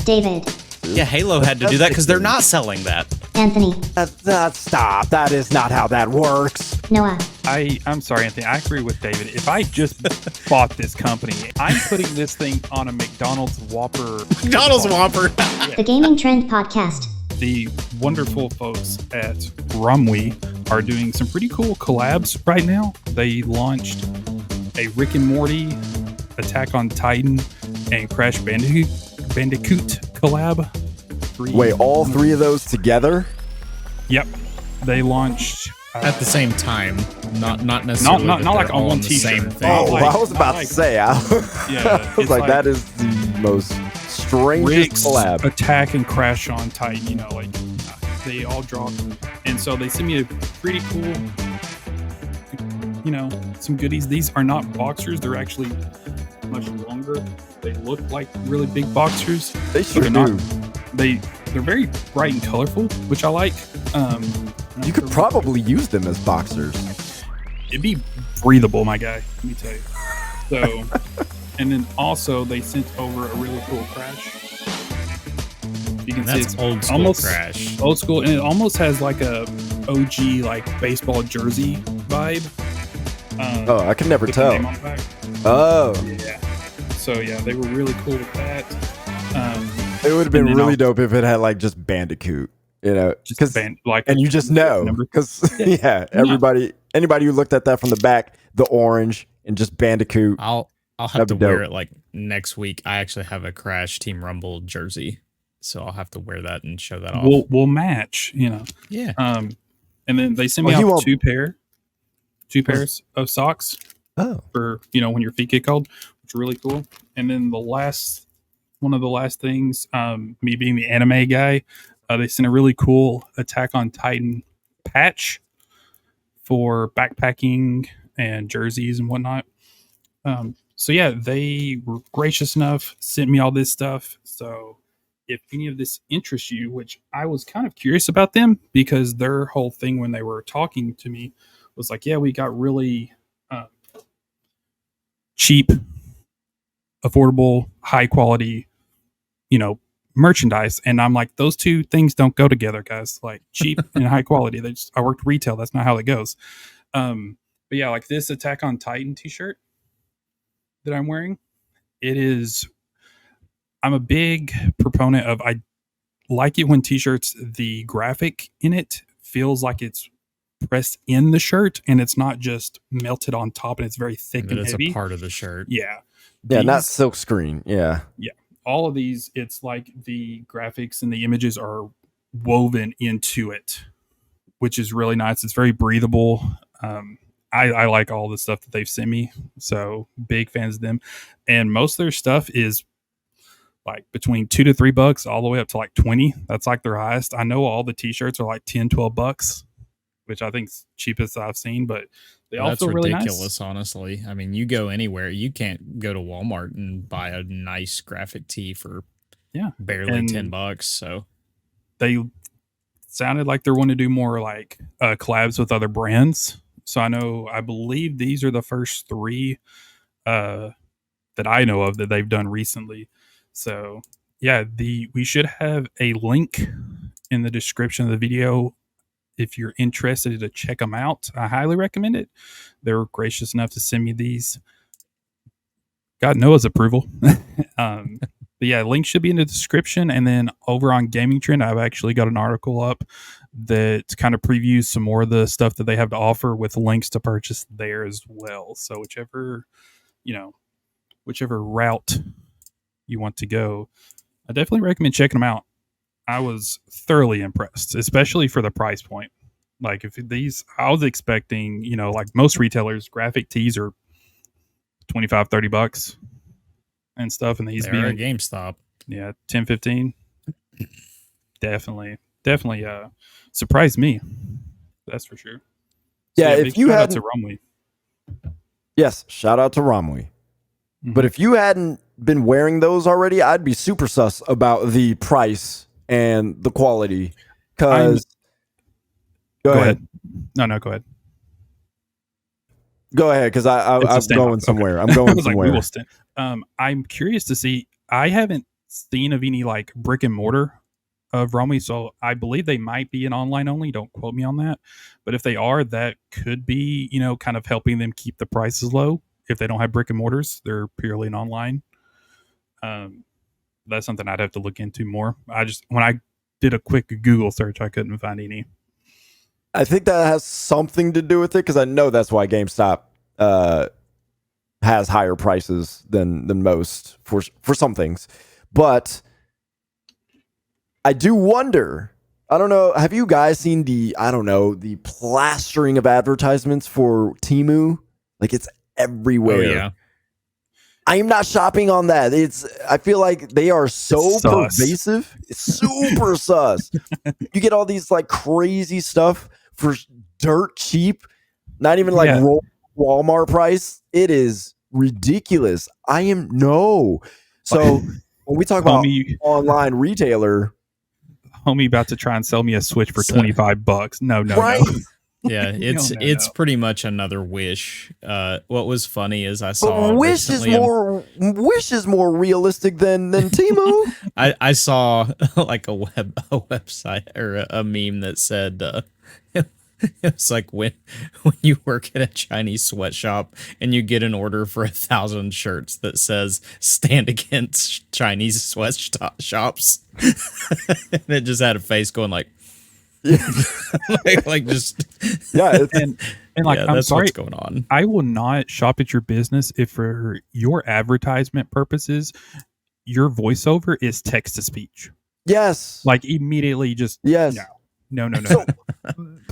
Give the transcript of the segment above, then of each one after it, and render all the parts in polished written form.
David. Yeah, Halo had to do that because they're not selling that. Anthony. Stop. That is not how that works. Noah. I'm sorry, Anthony. I agree with David. If I just bought this company, I'm putting this thing on a McDonald's Whopper. McDonald's Whopper. The Gaming Trend Podcast. The wonderful folks at Rumwe are doing some pretty cool collabs right now. They launched a Rick and Morty, Attack on Titan, and Crash Bandicoot collab. Wait, all three of those together? Yep. They launched at the same time, not necessarily. Not like on one t-shirt. Same thing. Oh, like, I was about to say. Yeah, I was like, that is the most strangest Rick's collab. Attack and Crash on Titan. They all dropped, and so they sent me a pretty cool, some goodies. These are not boxers; they're actually much longer. They look like really big boxers. They sure do. Not. They're very bright and colorful, which I like. You could probably use them as boxers. It'd be breathable, my guy. Let me tell you. So, and then also they sent over a really cool Crash. You can see it's old school Crash. Old school, and it almost has like a OG baseball jersey vibe. I can never tell. The name on the back. Oh, yeah. So yeah, they were really cool with that. It would have been really dope if it had just Bandicoot, because and you just know because anybody who looked at that from the back, the orange and just Bandicoot. I'll have to wear it next week. I actually have a Crash Team Rumble jersey, so I'll have to wear that and show that off. We'll match, Yeah. And then they sent me out two pairs of socks. Oh, for when your feet get cold, which are really cool. And then one of the last things, me being the anime guy, they sent a really cool Attack on Titan patch for backpacking and jerseys and whatnot. So yeah, they were gracious enough, sent me all this stuff. So if any of this interests you, which I was kind of curious about them, because their whole thing when they were talking to me was like, yeah, we got really cheap, affordable, high quality, merchandise. And I'm like, those two things don't go together, guys. Like cheap and high quality. I worked retail. That's not how it goes. But yeah, like this Attack on Titan t-shirt that I'm wearing, I'm a big proponent of, I like it when t-shirts, the graphic in it feels like it's pressed in the shirt and it's not just melted on top and it's very thick and heavy. It's a part of the shirt. Yeah. Not silk screen. Yeah. All of these, it's like the graphics and the images are woven into it, which is really nice. It's very breathable. I like all the stuff that they've sent me, so big fans of them. And most of their stuff is like between $2 to $3 all the way up to like 20. That's like their highest. I know all the t-shirts are like $10-12, which I think is cheapest I've seen, but they all feel really nice. That's ridiculous, honestly. I mean, you go anywhere, you can't go to Walmart and buy a nice graphic tee for barely $10. So they sounded like they're wanting to do more like collabs with other brands. So I believe these are the first three that I know of that they've done recently. So yeah, we should have a link in the description of the video if you're interested to check them out. I highly recommend it. They were gracious enough to send me these. Got Noah's approval. But yeah, link should be in the description. And then over on Gaming Trend, I've actually got an article up that kind of previews some more of the stuff that they have to offer with links to purchase there as well. So whichever route you want to go, I definitely recommend checking them out. I was thoroughly impressed, especially for the price point. Like I was expecting, like most retailers, graphic tees are $25-30 and stuff. And these being a GameStop. Yeah. 10-15. Definitely surprised me. That's for sure. Yeah. If you had to Rumwe. Yes. Shout out to Rumwe. Mm-hmm. But if you hadn't been wearing those already, I'd be super sus about the price and the quality. Go ahead. No, go ahead. Go ahead, because I'm going somewhere. Okay. I'm going somewhere. I'm curious to see. I haven't seen of any like brick and mortar of Romney, so I believe they might be an online only. Don't quote me on that, but if they are, that could be, kind of helping them keep the prices low. If they don't have brick and mortars, they're purely an online. That's something I'd have to look into more. When I did a quick Google search, I couldn't find any. I think that has something to do with it, because I know that's why GameStop has higher prices than most for some things. But I do wonder, I don't know, have you guys seen the plastering of advertisements for Temu? Like, it's everywhere. Oh, yeah. I am not shopping on that. I feel like they are so pervasive. It's super sus. You get all these like crazy stuff for dirt cheap, not even like Walmart price. It is ridiculous. So when we talk about online retailer, homie about to try and sell me a Switch for $25. No. Right? Yeah, it's pretty much another Wish. What was funny is I saw Wish is more realistic than Temu. I saw like a website or a meme that said it's like when you work at a Chinese sweatshop and you get an order for 1,000 shirts that says "Stand Against Chinese Sweatshops," and it just had a face going like. like just and like I'm that's sorry, what's going on. I will not shop at your business if for your advertisement purposes your voiceover is text to speech. Yes, like immediately just yes. No. So,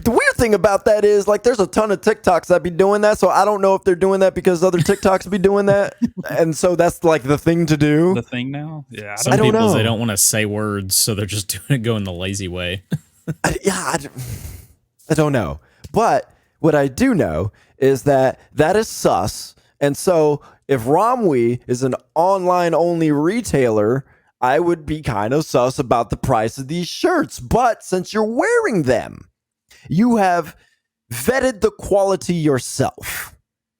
the weird thing about that is like there's a ton of TikToks that be doing that, so I don't know if they're doing that because other TikToks be doing that, and so that's like the thing to do. The thing now, yeah. Some people they don't want to say words, so they're just doing it going the lazy way. I don't know. But what I do know is that is sus. And so if Romwe is an online-only retailer, I would be kind of sus about the price of these shirts. But since you're wearing them, you have vetted the quality yourself.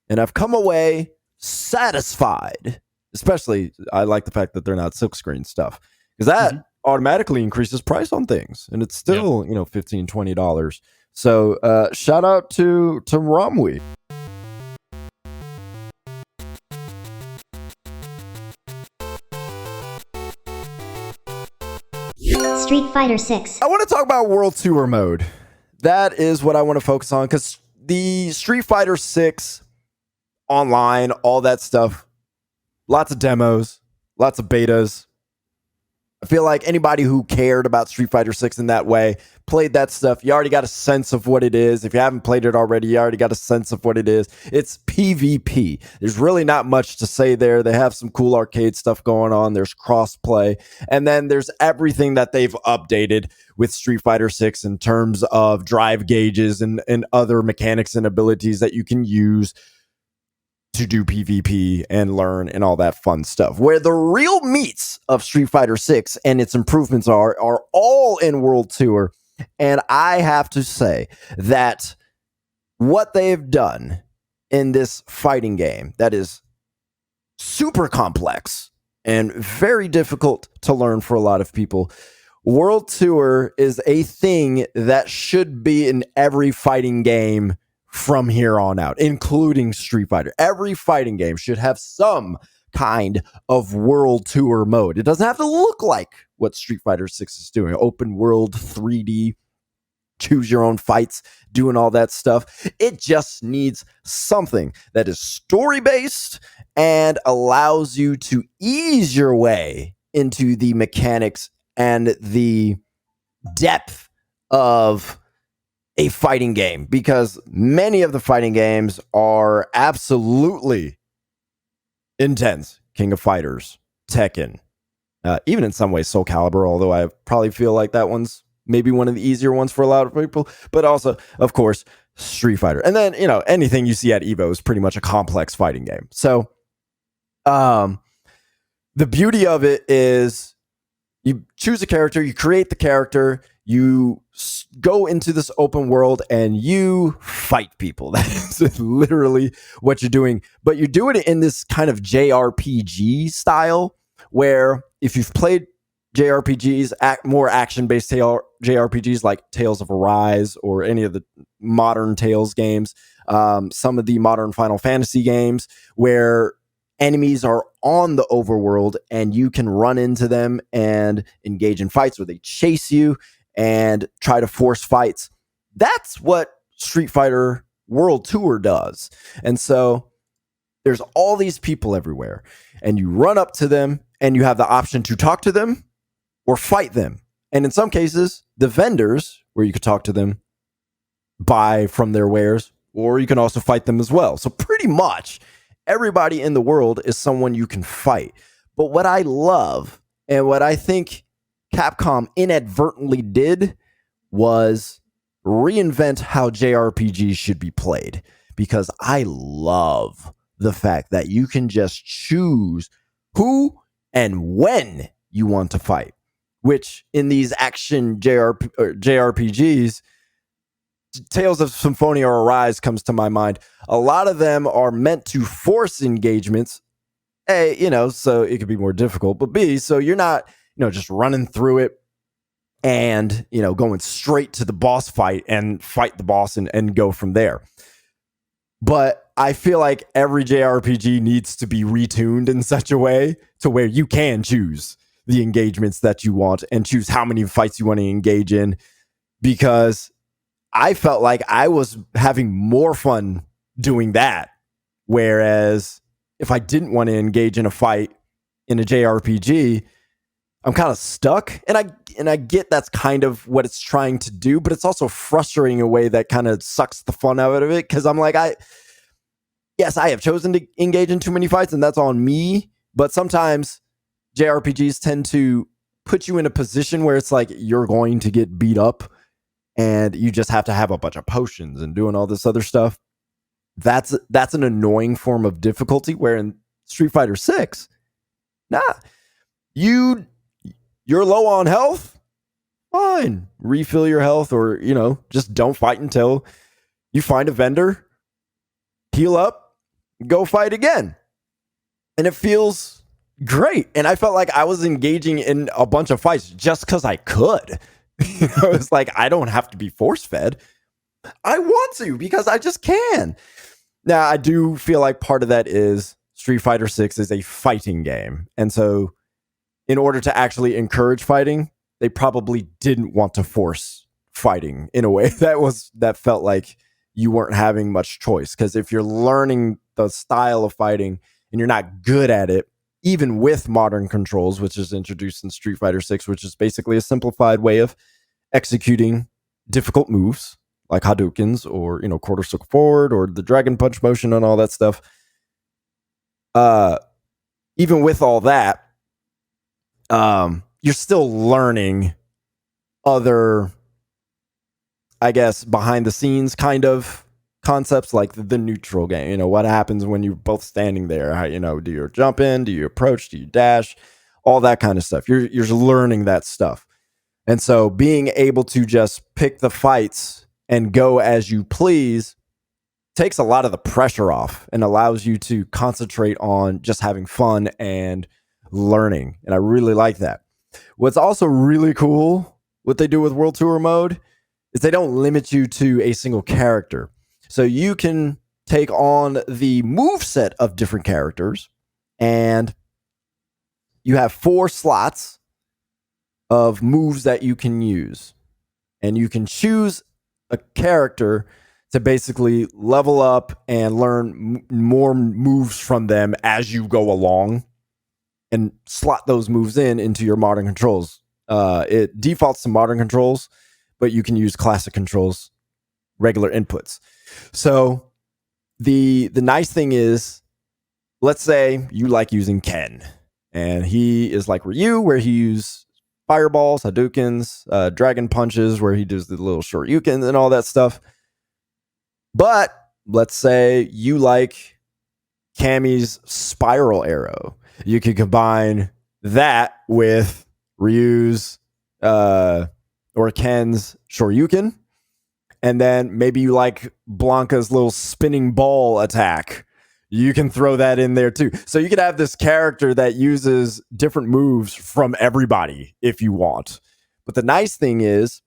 And I've come away satisfied. Especially, I like the fact that they're not silkscreen stuff. Because that automatically increases price on things, and it's still $15-$20. So shout out to Romwe. Street Fighter 6. I want to talk about World Tour mode. That is what I want to focus on, because the Street Fighter 6 online, all that stuff, lots of demos, lots of betas. I feel like anybody who cared about Street Fighter 6 in that way played that stuff. You already got a sense of what it is. If you haven't played it already, you already got a sense of what it is. It's PvP. There's really not much to say there. They have some cool arcade stuff going on. There's crossplay. And then there's everything that they've updated with Street Fighter 6 in terms of drive gauges and other mechanics and abilities that you can use to do PvP and learn and all that fun stuff. Where the real meats of Street Fighter 6 and its improvements are all in World Tour. And I have to say that what they've done in this fighting game that is super complex and very difficult to learn for a lot of people, World Tour is a thing that should be in every fighting game from here on out, including Street Fighter. Every fighting game should have some kind of World Tour mode. It doesn't have to look like what Street Fighter 6 is doing. Open world, 3D, choose your own fights, doing all that stuff. It just needs something that is story-based and allows you to ease your way into the mechanics and the depth of a fighting game, because many of the fighting games are absolutely intense. King of Fighters, Tekken, even in some ways Soul Calibur, although I probably feel like that one's maybe one of the easier ones for a lot of people, but also, of course, Street Fighter. And then, anything you see at EVO is pretty much a complex fighting game. So, the beauty of it is you choose a character, you create the character, you go into this open world and you fight people. That is literally what you're doing. But you do it in this kind of JRPG style where if you've played JRPGs, more action-based JRPGs like Tales of Arise or any of the modern Tales games, some of the modern Final Fantasy games where enemies are on the overworld and you can run into them and engage in fights where they chase you and try to force fights. That's what Street Fighter World Tour does. And so there's all these people everywhere, and you run up to them and you have the option to talk to them or fight them. And in some cases, the vendors, where you could talk to them, buy from their wares, or you can also fight them as well. So pretty much everybody in the world is someone you can fight. But what I love and what I think Capcom inadvertently did was reinvent how JRPGs should be played, because I love the fact that you can just choose who and when you want to fight. Which in these action JRPGs, Tales of Symphonia or Arise comes to my mind. A lot of them are meant to force engagements. A, so it could be more difficult, but B, so you're not, just running through it and, going straight to the boss fight and fight the boss and go from there. But I feel like every JRPG needs to be retuned in such a way to where you can choose the engagements that you want and choose how many fights you want to engage in, because I felt like I was having more fun doing that. Whereas if I didn't want to engage in a fight in a JRPG, I'm kind of stuck. And I get that's kind of what it's trying to do, but it's also frustrating in a way that kind of sucks the fun out of it. Cause I'm like, yes, I have chosen to engage in too many fights and that's on me. But sometimes JRPGs tend to put you in a position where it's like you're going to get beat up and you just have to have a bunch of potions and doing all this other stuff. That's an annoying form of difficulty, where in Street Fighter 6, you're low on health, fine, refill your health, or just don't fight until you find a vendor, heal up, go fight again. And it feels great. And I felt like I was engaging in a bunch of fights just because I could. It's like, I don't have to be force fed. I want to because I just can. Now, I do feel like part of that is Street Fighter 6 is a fighting game. And so in order to actually encourage fighting, they probably didn't want to force fighting in a way that felt like you weren't having much choice. Because if you're learning the style of fighting and you're not good at it, even with modern controls, which is introduced in Street Fighter 6, which is basically a simplified way of executing difficult moves like Hadoukens or, quarter circle forward or the Dragon Punch motion and all that stuff. Even with all that, you're still learning other, I guess, behind the scenes kind of concepts like the neutral game. What happens when you're both standing there? How, do you jump in? Do you approach? Do you dash? All that kind of stuff. You're learning that stuff. And so being able to just pick the fights and go as you please takes a lot of the pressure off and allows you to concentrate on just having fun and learning. And I really like that. What's also really cool, what they do with World Tour mode, is they don't limit you to a single character. So you can take on the moveset of different characters, and you have 4 slots of moves that you can use. And you can choose a character to basically level up and learn more moves from them as you go along and slot those moves into your modern controls. It defaults to modern controls, but you can use classic controls, regular inputs. So the nice thing is, let's say you like using Ken, and he is like Ryu, where he uses fireballs, Hadoukens, dragon punches, where he does the little shoryukens and all that stuff. But let's say you like Cammy's spiral arrow. You could combine that with Ryu's or Ken's shoryuken. And then maybe you like Blanca's little spinning ball attack. You can throw that in there too. So you could have this character that uses different moves from everybody if you want. But the nice thing is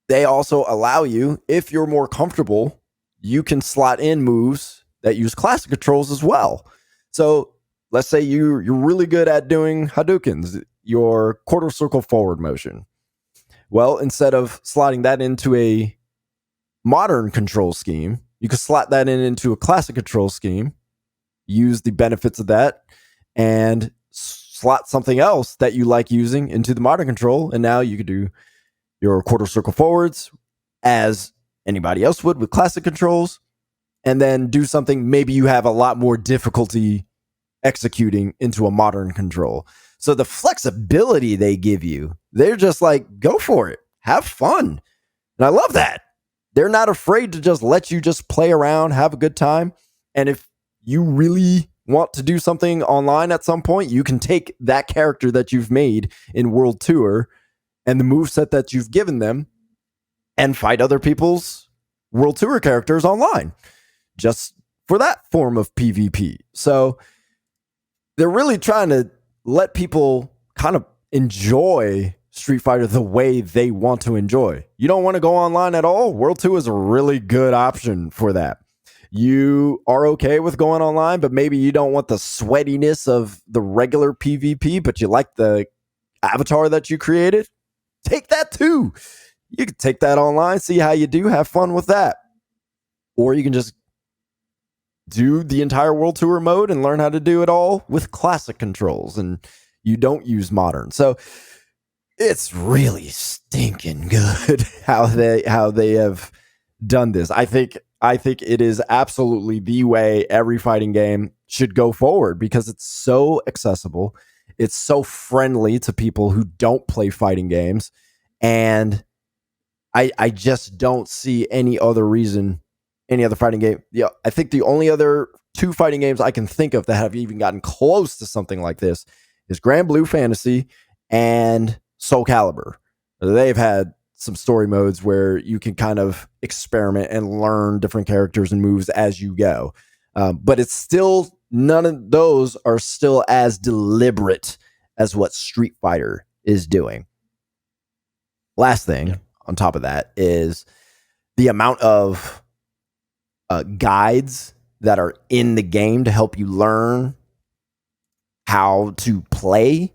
they also allow you, if you're more comfortable, you can slot in moves that use classic controls as well. So let's say you're really good at doing Hadoukens, your quarter circle forward motion. Well, instead of slotting that into a modern control scheme, you could slot that into a classic control scheme, use the benefits of that, and slot something else that you like using into the modern control. And now you could do your quarter circle forwards as anybody else would with classic controls, and then do something maybe you have a lot more difficulty executing into a modern control. So the flexibility they give you, they're just like, go for it, have fun. And I love that. They're not afraid to just let you just play around, have a good time. And if you really want to do something online at some point, you can take that character that you've made in World Tour and the moveset that you've given them and fight other people's World Tour characters online just for that form of PvP. So they're really trying to let people kind of enjoy Street Fighter the way they want to enjoy. You don't want to go online at all? World 2 is a really good option for that. You are okay with going online, but maybe you don't want the sweatiness of the regular PvP, but you like the avatar that you created? Take that too. You can take that online, see how you do, have fun with that. Or you can just do the entire World Tour mode and learn how to do it all with classic controls, and you don't use modern. So it's really stinking good how they have done this. I think it is absolutely the way every fighting game should go forward because it's so accessible. It's so friendly to people who don't play fighting games. And I just don't see any other fighting game. Yeah, I think the only other two fighting games I can think of that have even gotten close to something like this is Grand Blue Fantasy and Soul Calibur. They've had some story modes where you can kind of experiment and learn different characters and moves as you go. But it's still, none of those are still as deliberate as what Street Fighter is doing. Last thing on top of that is the amount of guides that are in the game to help you learn how to play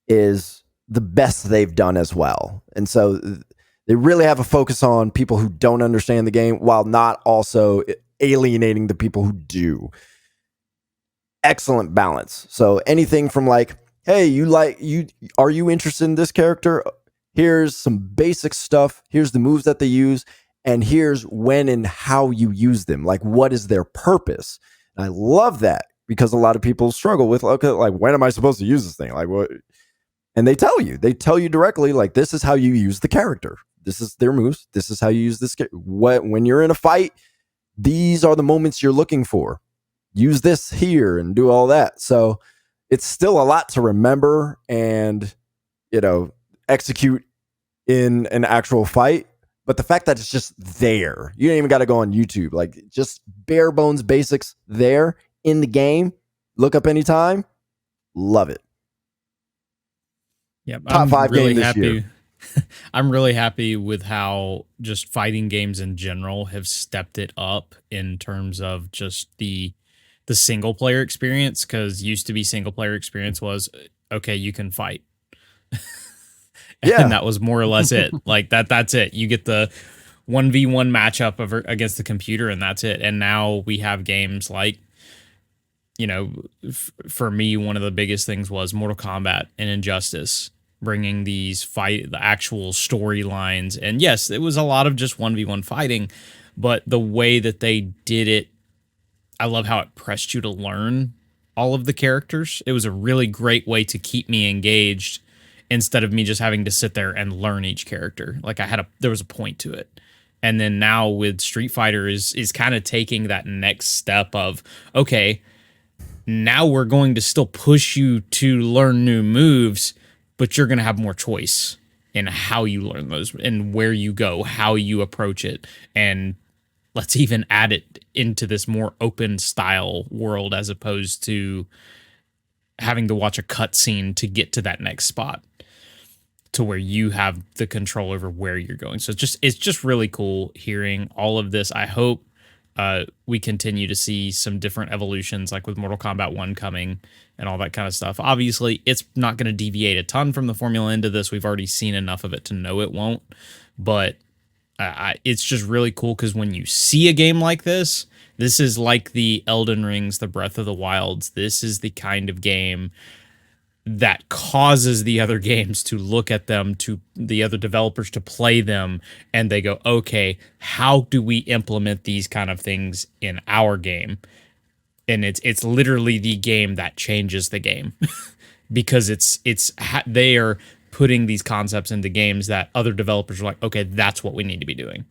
is the best they've done as well. And so they really have a focus on people who don't understand the game while not also alienating the people who do. Excellent balance. So anything from like, hey, are you interested in this character? Here's some basic stuff. Here's the moves that they use. And here's when and how you use them. Like, what is their purpose? And I love that because a lot of people struggle with, okay, like, when am I supposed to use this thing? Like, what? And they tell you directly, like, this is how you use the character. This is their moves. This is how you use this. When you're in a fight, these are the moments you're looking for. Use this here and do all that. So it's still a lot to remember and, execute in an actual fight. But the fact that it's just there, you don't even got to go on YouTube. Like, just bare bones basics there in the game. Look up anytime. Love it. Yeah, Top 5 game this year. I'm really happy with how just fighting games in general have stepped it up in terms of just the single player experience. Because used to be single player experience was, okay, you can fight. And that was more or less it. Like that's it. You get the 1v1 matchup against the computer, and that's it. And now we have games like, for me, one of the biggest things was Mortal Kombat and Injustice, bringing the actual storylines. And yes, it was a lot of just 1v1 fighting, but the way that they did it, I love how it pressed you to learn all of the characters. It was a really great way to keep me engaged instead of me just having to sit there and learn each character. Like there was a point to it. And then now with Street Fighter is kind of taking that next step of, okay, now we're going to still push you to learn new moves, but you're going to have more choice in how you learn those and where you go, how you approach it. And let's even add it into this more open style world as opposed to having to watch a cutscene to get to that next spot, to where you have the control over where you're going. So it's just really cool hearing all of this. I hope we continue to see some different evolutions, like with Mortal Kombat 1 coming and all that kind of stuff. Obviously, it's not going to deviate a ton from the formula into this. We've already seen enough of it to know it won't. But it's just really cool because when you see a game like this, this is like the Elden Rings, the Breath of the Wilds. This is the kind of game that causes the other games to look at them, to the other developers to play them, and they go, okay, how do we implement these kind of things in our game? And it's literally the game that changes the game because they are putting these concepts into games that other developers are like, okay, that's what we need to be doing.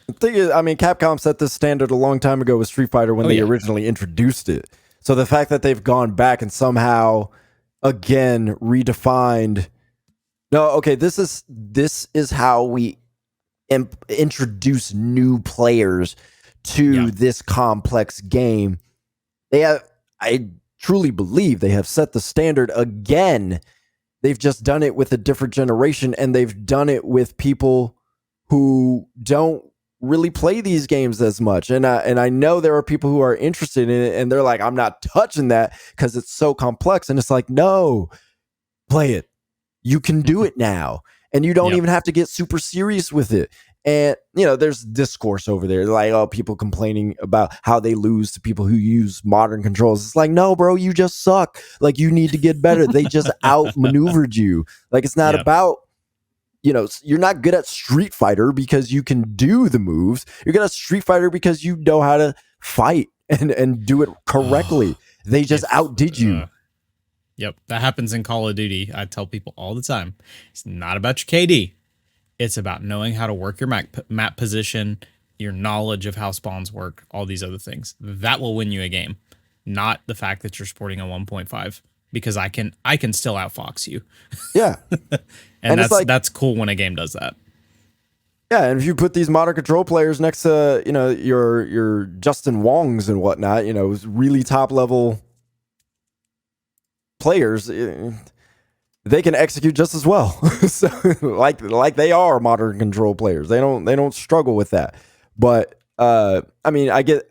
The thing is, I mean, Capcom set this standard a long time ago with Street Fighter when they originally introduced it. So the fact that they've gone back and somehow again redefined, no, okay, this is how we introduce new players to this complex game. I truly believe they have set the standard again. They've just done it with a different generation, and they've done it with people who don't really play these games as much. And I know there are people who are interested in it, and they're like, I'm not touching that because it's so complex. And it's like, no, play it. You can do it now. And you don't even have to get super serious with it. And, you know, there's discourse over there, like, oh, people complaining about how they lose to people who use modern controls. It's like, no, bro, you just suck. Like, you need to get better. They just outmaneuvered you. Like, it's not about, you know, you're not good at Street Fighter because you can do the moves. You're good at Street Fighter because you know how to fight and do it correctly. They just outdid you. Yep, that happens in Call of Duty. I tell people all the time, it's not about your KD. It's about knowing how to work your map position, your knowledge of how spawns work, all these other things. That will win you a game, not the fact that you're sporting a 1.5, because I can still outfox you. Yeah. and that's cool when a game does that. Yeah, and if you put these modern control players next to, you know, your Justin Wongs and whatnot, you know, really top level players, they can execute just as well. So, like they are modern control players. They don't struggle with that. But I mean, I get,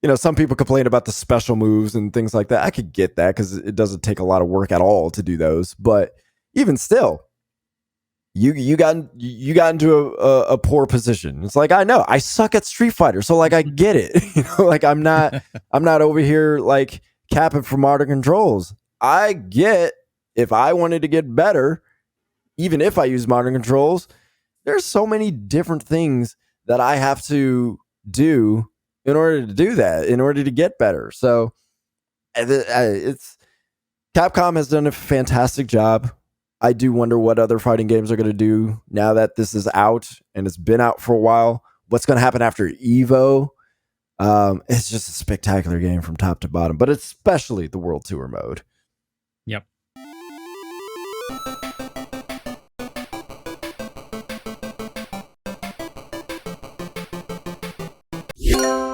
you know, some people complain about the special moves and things like that. I could get that because it doesn't take a lot of work at all to do those. But even still, you got into a poor position. It's like, I know I suck at Street Fighter, so like I get it. You know, like I'm not over here like capping for modern controls. I get, if I wanted to get better, even if I use modern controls, there's so many different things that I have to do in order to do that, in order to get better. So it's Capcom has done a fantastic job. I do wonder what other fighting games are going to do now that this is out and it's been out for a while. What's going to happen after EVO? It's just a spectacular game from top to bottom, but especially the World Tour mode. Yep.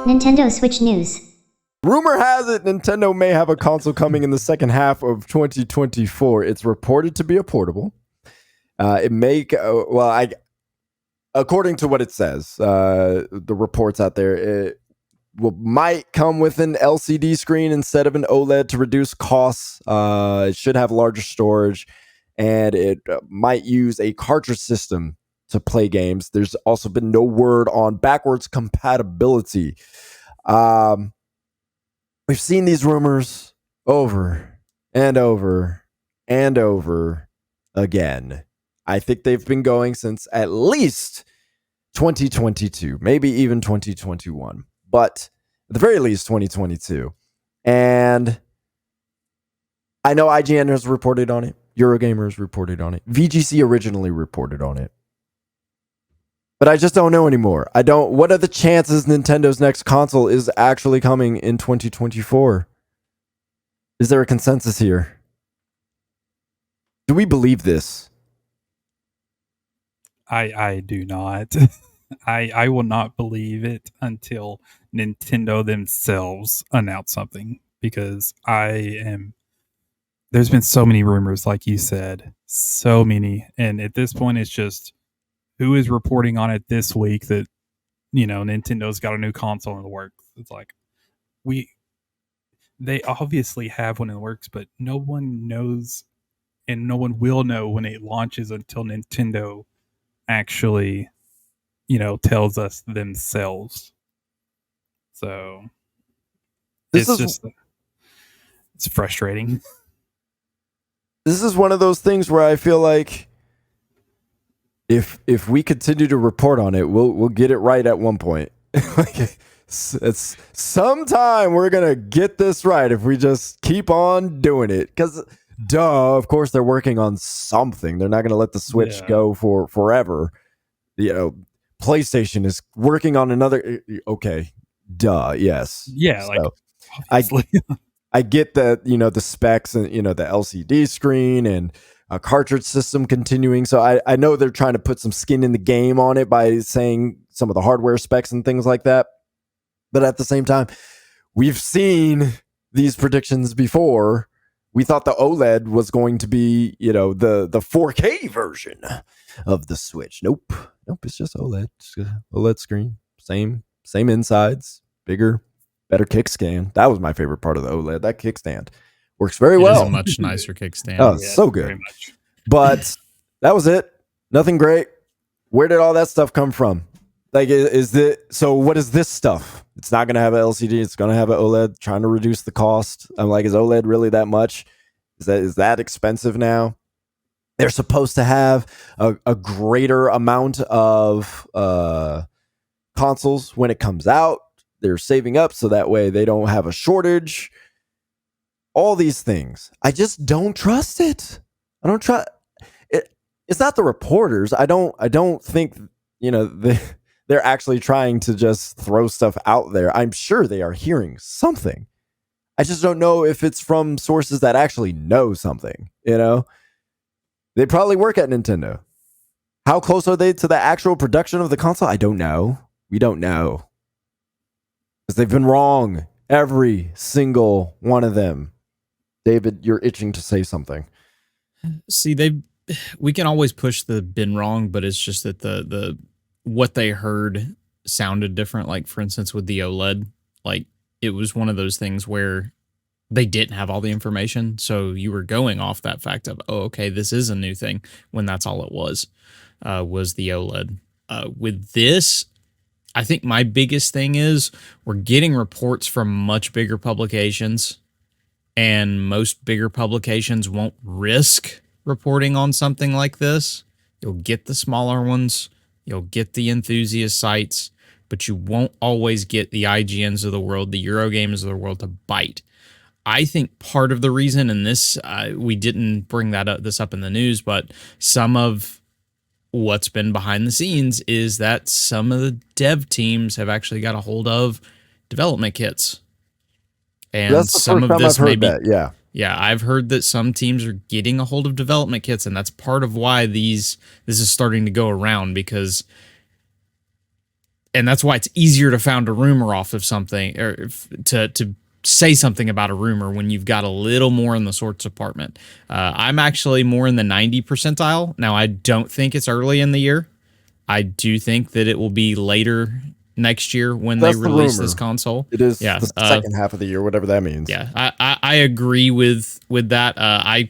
Nintendo Switch news. Rumor has it Nintendo may have a console coming in the second half of 2024. It's reported to be a portable. It may, according to what it says, the reports out there, it might come with an LCD screen instead of an OLED to reduce costs. It should have larger storage, and it might use a cartridge system to play games. There's also been no word on backwards compatibility. We've seen these rumors over and over and over again. I think they've been going since at least 2022, maybe even 2021, but at the very least 2022. And I know IGN has reported on it. Eurogamer has reported on it. VGC originally reported on it. But I just don't know anymore. What are the chances Nintendo's next console is actually coming in 2024? Is there a consensus here? Do we believe this? I do not. I will not believe it until Nintendo themselves announce something, because there's been so many rumors, like you said, so many. And at this point, it's just who is reporting on it this week that, Nintendo's got a new console in the works. It's like, we, they obviously have one in the works, but no one knows and no one will know when it launches until Nintendo actually, tells us themselves. So This it's is just, it's frustrating. this is one of those things where I feel like if we continue to report on it, we'll get it right at one point. Like, it's sometime we're gonna get this right if we just keep on doing it. Because, of course they're working on something. They're not gonna let the Switch go for forever. PlayStation is working on another. Okay, yes, Yeah, so, like obviously. I get that, the specs and, the LCD screen and a cartridge system continuing. So I know they're trying to put some skin in the game on it by saying some of the hardware specs and things like that. But at the same time, we've seen these predictions before. We thought the OLED was going to be, the 4K version of the Switch. Nope. It's just OLED. Just a OLED screen. Same insides, bigger, better kickstand. That was my favorite part of the OLED. That kickstand works very It well. is a much nicer kickstand. Oh, Yeah, so very good. much. But that was it. Nothing great. Where did all that stuff come from? Like, so what is this stuff? It's not going to have an LCD. It's going to have an OLED, trying to reduce the cost. I'm like, is OLED really that much? Is that expensive now? They're supposed to have a greater amount of consoles when it comes out. They're saving up so that way they don't have a shortage. All these things. I just don't trust it. I don't trust it. It's not the reporters. I don't think, they're actually trying to just throw stuff out there. I'm sure they are hearing something. I just don't know if it's from sources that actually know something, They probably work at Nintendo. How close are they to the actual production of the console? I don't know. We don't know. Because they've been wrong. Every single one of them. David, you're itching to say something. See, we can always push the been wrong, but it's just that the what they heard sounded different. Like, for instance, with the OLED, like, it was one of those things where they didn't have all the information, so you were going off that fact of, oh, okay, this is a new thing, when that's all it was the OLED. With this, I think my biggest thing is we're getting reports from much bigger publications, and most bigger publications won't risk reporting on something like this. You'll get the smaller ones, you'll get the enthusiast sites, but you won't always get the IGNs of the world, the Eurogames of the world to bite. I think part of the reason, and this, we didn't bring this up in the news, but some of what's been behind the scenes is that some of the dev teams have actually got a hold of development kits. And that's the some first of time this I've heard maybe, that. Yeah, I've heard that some teams are getting a hold of development kits, and that's part of why this is starting to go around, because, and that's why it's easier to found a rumor off of something, or to say something about a rumor when you've got a little more in the source department. I'm actually more in the 90 percentile. Now, I don't think it's early in the year. I do think that it will be later next year when they release this console. It is the second half of the year, whatever that means. Yeah, I agree with that.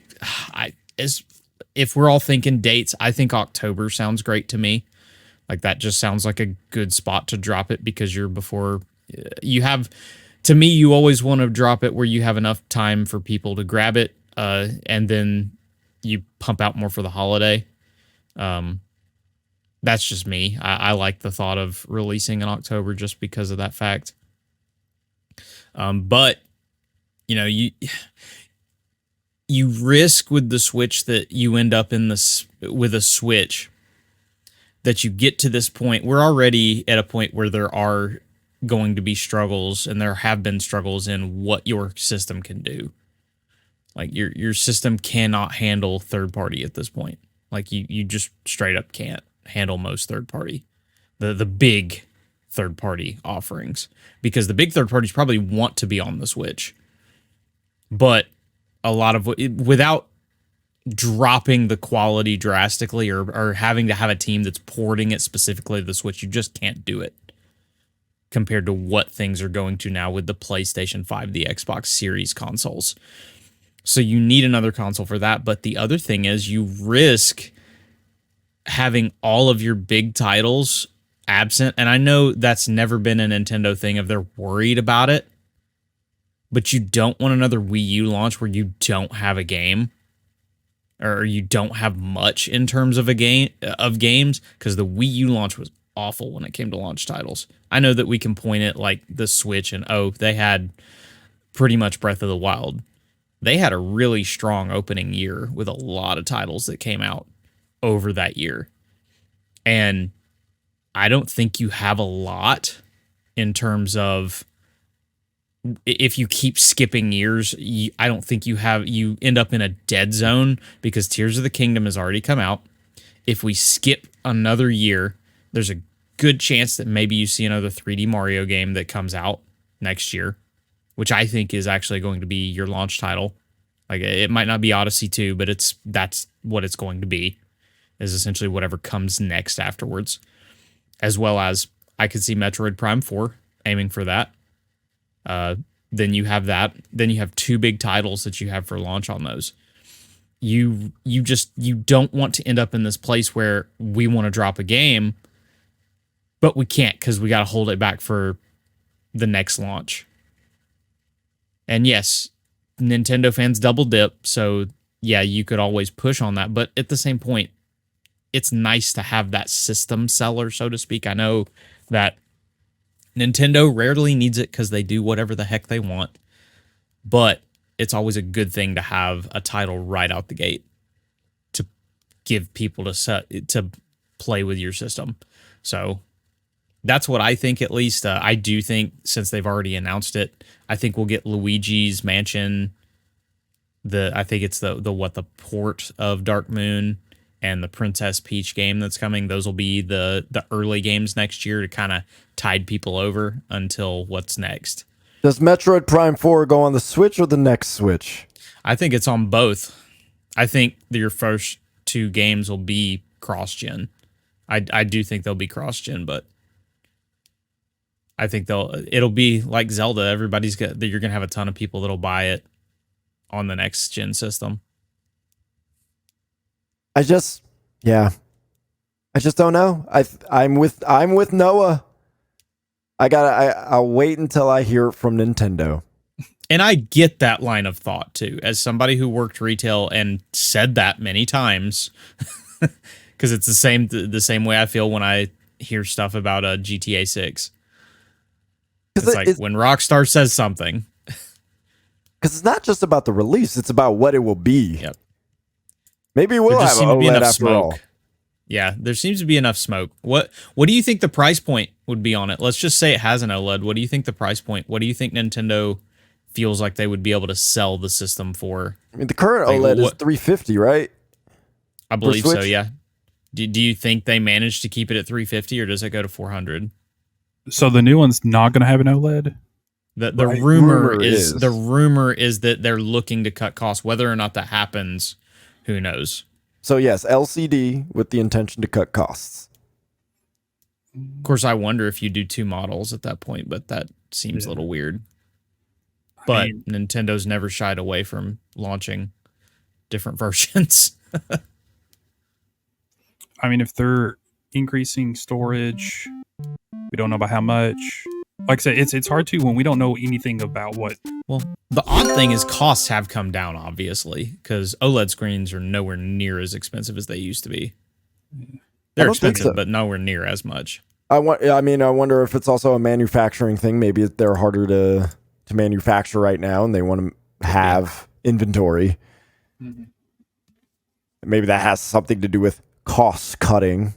If we're all thinking dates, I think October sounds great to me. Like, that just sounds like a good spot to drop it, because you're before you have. To me, you always want to drop it where you have enough time for people to grab it, and then you pump out more for the holiday. That's just me. I like the thought of releasing in October just because of that fact. But you risk with the Switch that you end up with a Switch that you get to this point. We're already at a point where there are going to be struggles, and there have been struggles in what your system can do. Like, your system cannot handle third party at this point. Like, you just straight up can't handle most third party. the big third party offerings, because the big third parties probably want to be on the Switch, but a lot of without dropping the quality drastically or having to have a team that's porting it specifically to the Switch, you just can't do it compared to what things are going to now with the PlayStation 5, the Xbox Series consoles. So you need another console for that. But the other thing is you risk having all of your big titles absent. And I know that's never been a Nintendo thing if they're worried about it, but you don't want another Wii U launch where you don't have a game, or you don't have much in terms of games, because the Wii U launch was awful when it came to launch titles. I know that we can point at like the Switch and they had pretty much Breath of the Wild. They had a really strong opening year with a lot of titles that came out over that year. And I don't think you have a lot in terms of, if you keep skipping years, I don't think you end up in a dead zone, because Tears of the Kingdom has already come out. If we skip another year, there's a good chance that maybe you see another 3D Mario game that comes out next year, which I think is actually going to be your launch title. Like, it might not be Odyssey 2, but that's what it's going to be, is essentially whatever comes next afterwards. As well as, I could see Metroid Prime 4 aiming for that. Then you have that. Then you have two big titles that you have for launch on those. You don't want to end up in this place where we want to drop a game, but we can't because we got to hold it back for the next launch. And yes, Nintendo fans double dip, so yeah, you could always push on that. But at the same point, it's nice to have that system seller, so to speak. I know that Nintendo rarely needs it because they do whatever the heck they want, but it's always a good thing to have a title right out the gate to give people to play with your system. So that's what I think, at least. I do think, since they've already announced it, I think we'll get Luigi's Mansion. I think it's the port of Dark Moon, and the Princess Peach game that's coming. Those will be the early games next year to kind of tide people over until what's next. Does Metroid Prime 4 go on the Switch or the next Switch? I think it's on both. I think your first two games will be cross-gen. I do think they'll be cross-gen, but I think it'll be like Zelda. You're going to have a ton of people that'll buy it on the next gen system. I just don't know. I'm with Noah. I'll wait until I hear it from Nintendo. And I get that line of thought too, as somebody who worked retail and said that many times, because it's the same way I feel when I hear stuff about a GTA 6. It's like when Rockstar says something. Because it's not just about the release; it's about what it will be. Yep. Maybe we'll have OLED after all. Yeah, there seems to be enough smoke. What do you think the price point would be on it? Let's just say it has an OLED. What do you think the price point? What do you think Nintendo feels like they would be able to sell the system for? I mean, the current OLED is $350, right? I believe so, yeah. Do you think they managed to keep it at $350, or does it go to $400? So the new one's not going to have an OLED? The rumor is that they're looking to cut costs. Whether or not that happens, who knows? So yes, LCD with the intention to cut costs. Of course, I wonder if you do two models at that point, but that seems a little weird. But Nintendo's never shied away from launching different versions. I mean, if they're increasing storage, we don't know about how much. Like I said, it's hard to when we don't know anything about what. Well, the odd thing is costs have come down, obviously, because OLED screens are nowhere near as expensive as they used to be. They're expensive, but nowhere near as much. I wonder if it's also a manufacturing thing. Maybe they're harder to manufacture right now, and they want to have inventory. Mm-hmm. Maybe that has something to do with cost cutting.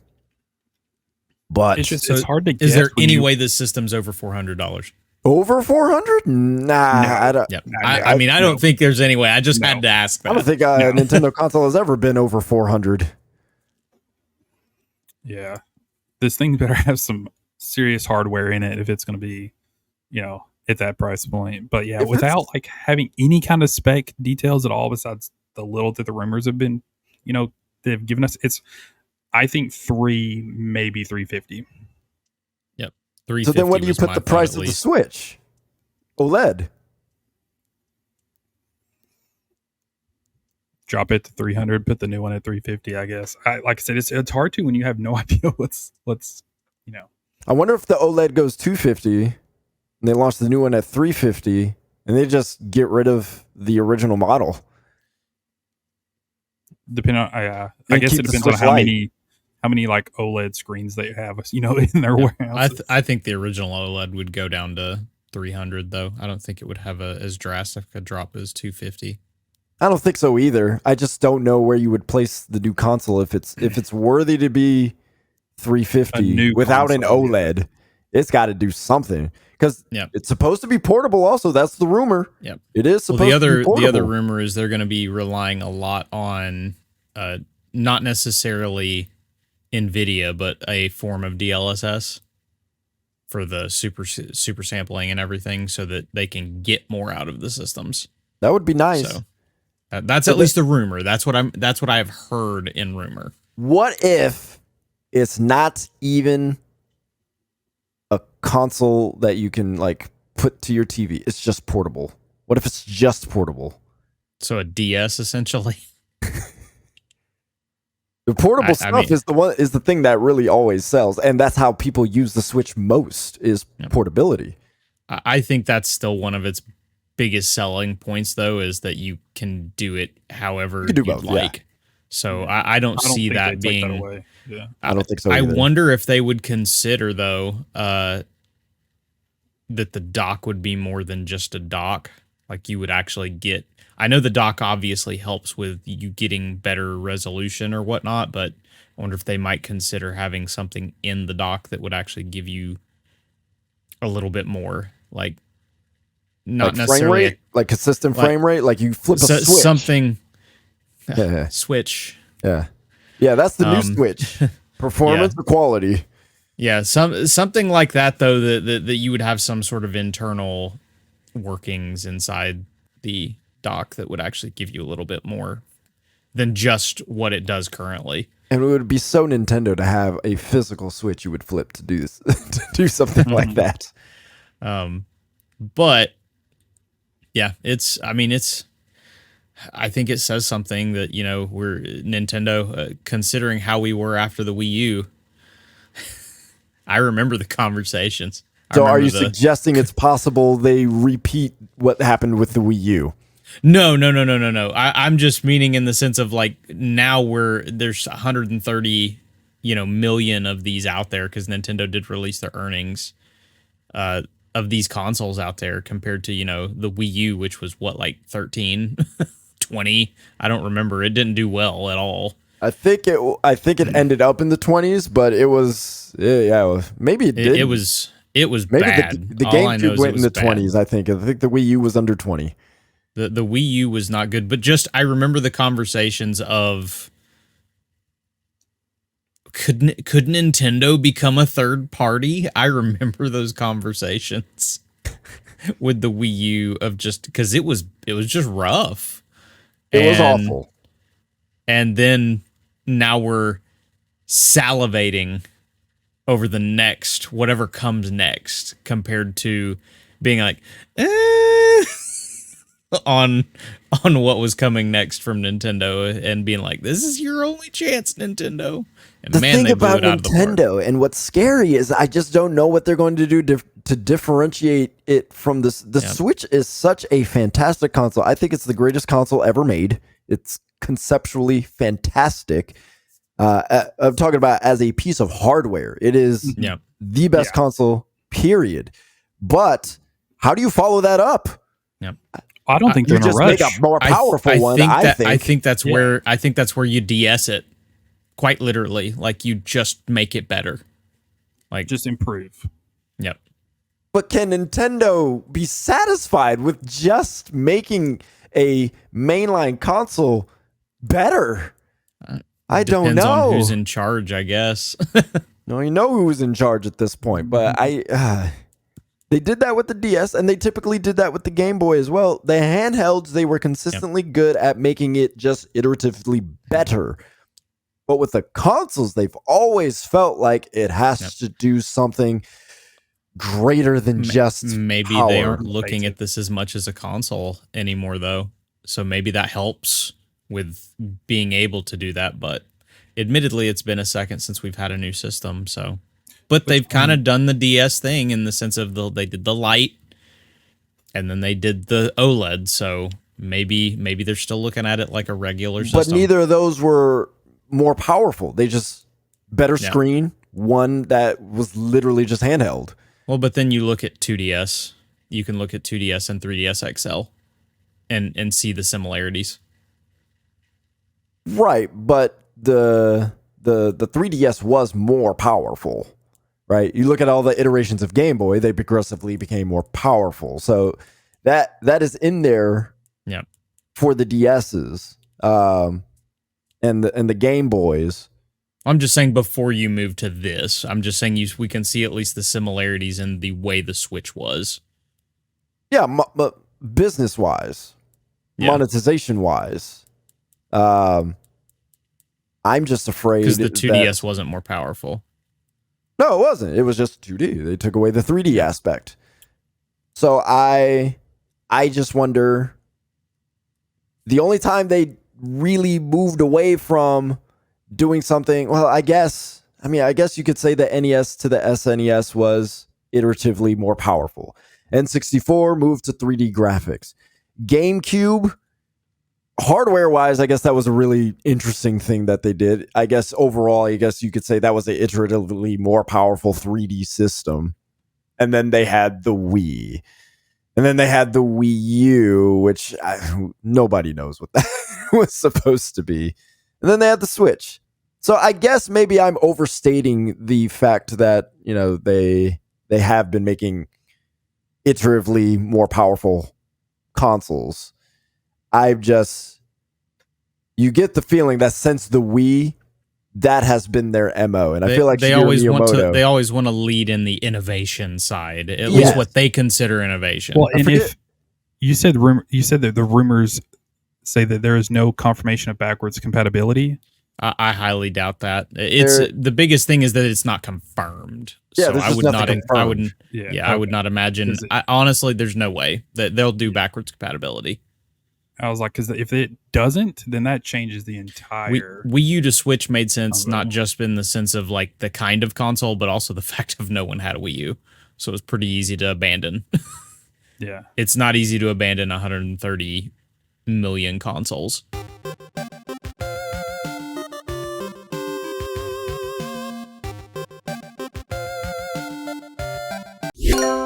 But it's hard to get. Is there any way this system's over $400? Over 400? Nah, I don't. Yep. I mean, I don't think there's any way. I just had to ask that. I don't think a Nintendo console has ever been over 400. Yeah. this thing better have some serious hardware in it if it's going to be, at that price point. But yeah, without like having any kind of spec details at all, besides the little that the rumors have been, they've given us, I think 3, maybe 350. Yep. 350. So then what do you put the price of the Switch? OLED. Drop it to 300, put the new one at 350, I guess. Like I said, it's hard to when you have no idea what's. I wonder if the OLED goes 250 and they launch the new one at 350 and they just get rid of the original model. Depending on, I guess it depends on how many like OLED screens they have, in their warehouse. I think the original OLED would go down to 300 though. I don't think it would have as drastic a drop as 250. I don't think so either. I just don't know where you would place the new console if it's worthy to be 350 without an OLED. It's got to do something because it's supposed to be portable. Also, that's the rumor. Yep, it is supposed to be portable. The other rumor is they're going to be relying a lot on not necessarily NVIDIA, but a form of DLSS for the super sampling and everything, so that they can get more out of the systems. That would be nice. So, that's at least the rumor. That's what I've heard in rumor. What if it's not even a console that you can like put to your TV? It's just portable. What if it's just portable? So a DS essentially. The portable stuff is the thing that really always sells, and that's how people use the Switch most is portability. I think that's still one of its biggest selling points, though, is that you can do it however you'd like. Yeah. So I don't see that being. That away. Yeah. I don't think so either. I wonder if they would consider though that the dock would be more than just a dock. Like you would actually get. I know the dock obviously helps with you getting better resolution or whatnot, but I wonder if they might consider having something in the dock that would actually give you a little bit more, like not necessarily frame rate, like consistent frame rate, like you flip a switch. Something. Yeah. Switch. Yeah, that's the new Switch. Performance or quality. Yeah, something like that though. That you would have some sort of internal workings inside the dock that would actually give you a little bit more than just what it does currently. And it would be so Nintendo to have a physical Switch you would flip to do this, to do something like that. But yeah, I think it says something that, we're Nintendo, considering how we were after the Wii U. I remember the conversations. So are you suggesting it's possible they repeat what happened with the Wii U? No. I'm just meaning in the sense of like now there's 130, million of these out there because Nintendo did release their earnings of these consoles out there compared to, the Wii U, which was what, like 13, 20? I don't remember. It didn't do well at all. I think it ended up in the 20s, but it was maybe it did. It was maybe bad. The GameCube went in the 20s. I think the Wii U was under 20. The Wii U was not good, but just I remember the conversations of could Nintendo become a third party? I remember those conversations with the Wii U of just because it was just rough. It was awful. And then now we're salivating over the next whatever comes next compared to being like on what was coming next from Nintendo and being like, this is your only chance, Nintendo. And the thing about Nintendo and what's scary is I just don't know what they're going to do to differentiate it from this. The Switch is such a fantastic console. I think it's the greatest console ever made. It's conceptually fantastic. I'm talking about as a piece of hardware. It is the best console, period. But how do you follow that up? Yep. I don't think they're in a rush. Make a more powerful one. I think that's where you DS it. Quite literally, like you just make it better, like just improve. Yep. But can Nintendo be satisfied with just making a mainline console better? I don't know. Depends on who's in charge, I guess. No, you know who's in charge at this point. But they did that with the DS, and they typically did that with the Game Boy as well. The handhelds, they were consistently good at making it just iteratively better. But with the consoles, they've always felt like it has to do something greater than just maybe power. they aren't looking at this as much as a console anymore, though. So maybe that helps with being able to do that. But admittedly, it's been a second since we've had a new system. So, but they've kind of done the DS thing in the sense of they did the light, and then they did the OLED. So maybe they're still looking at it like a regular system. But neither of those were more powerful. They just better screen, one that was literally just handheld. Well, but then you look at 2DS. You can look at 2DS and 3DS XL and see the similarities. Right, but the 3DS was more powerful. Right? You look at all the iterations of Game Boy, they progressively became more powerful. So that is in there for the DSs. And the Game Boys. I'm just saying before you move to this, I'm just saying we can see at least the similarities in the way the Switch was. Yeah, but business-wise, monetization-wise, I'm just afraid because the 2DS wasn't more powerful. No, it wasn't. It was just 2D. They took away the 3D aspect. So I just wonder, the only time they really moved away from doing something, well, I guess you could say the NES to the SNES was iteratively more powerful. N64 moved to 3D graphics. GameCube, hardware-wise, I guess that was a really interesting thing that they did. I guess overall, I guess you could say that was an iteratively more powerful 3D system. And then they had the Wii. And then they had the Wii U, which nobody knows what that was supposed to be. And then they had the Switch. So I guess maybe I'm overstating the fact that, they have been making iteratively more powerful consoles. You get the feeling that since the Wii, that has been their MO. And I feel like they always want to lead in the innovation side, at least what they consider innovation. Well, and if you said that the rumors say that there is no confirmation of backwards compatibility. I highly doubt that. The biggest thing is that it's not confirmed. Yeah, so I would not. Confirmed. I wouldn't. I would not imagine. Honestly, there's no way that they'll do backwards compatibility. I was like, because if it doesn't, then that changes the entire. Wii U to Switch made sense, not just in the sense of like the kind of console, but also the fact of no one had a Wii U, so it was pretty easy to abandon. Yeah, it's not easy to abandon 130 million consoles.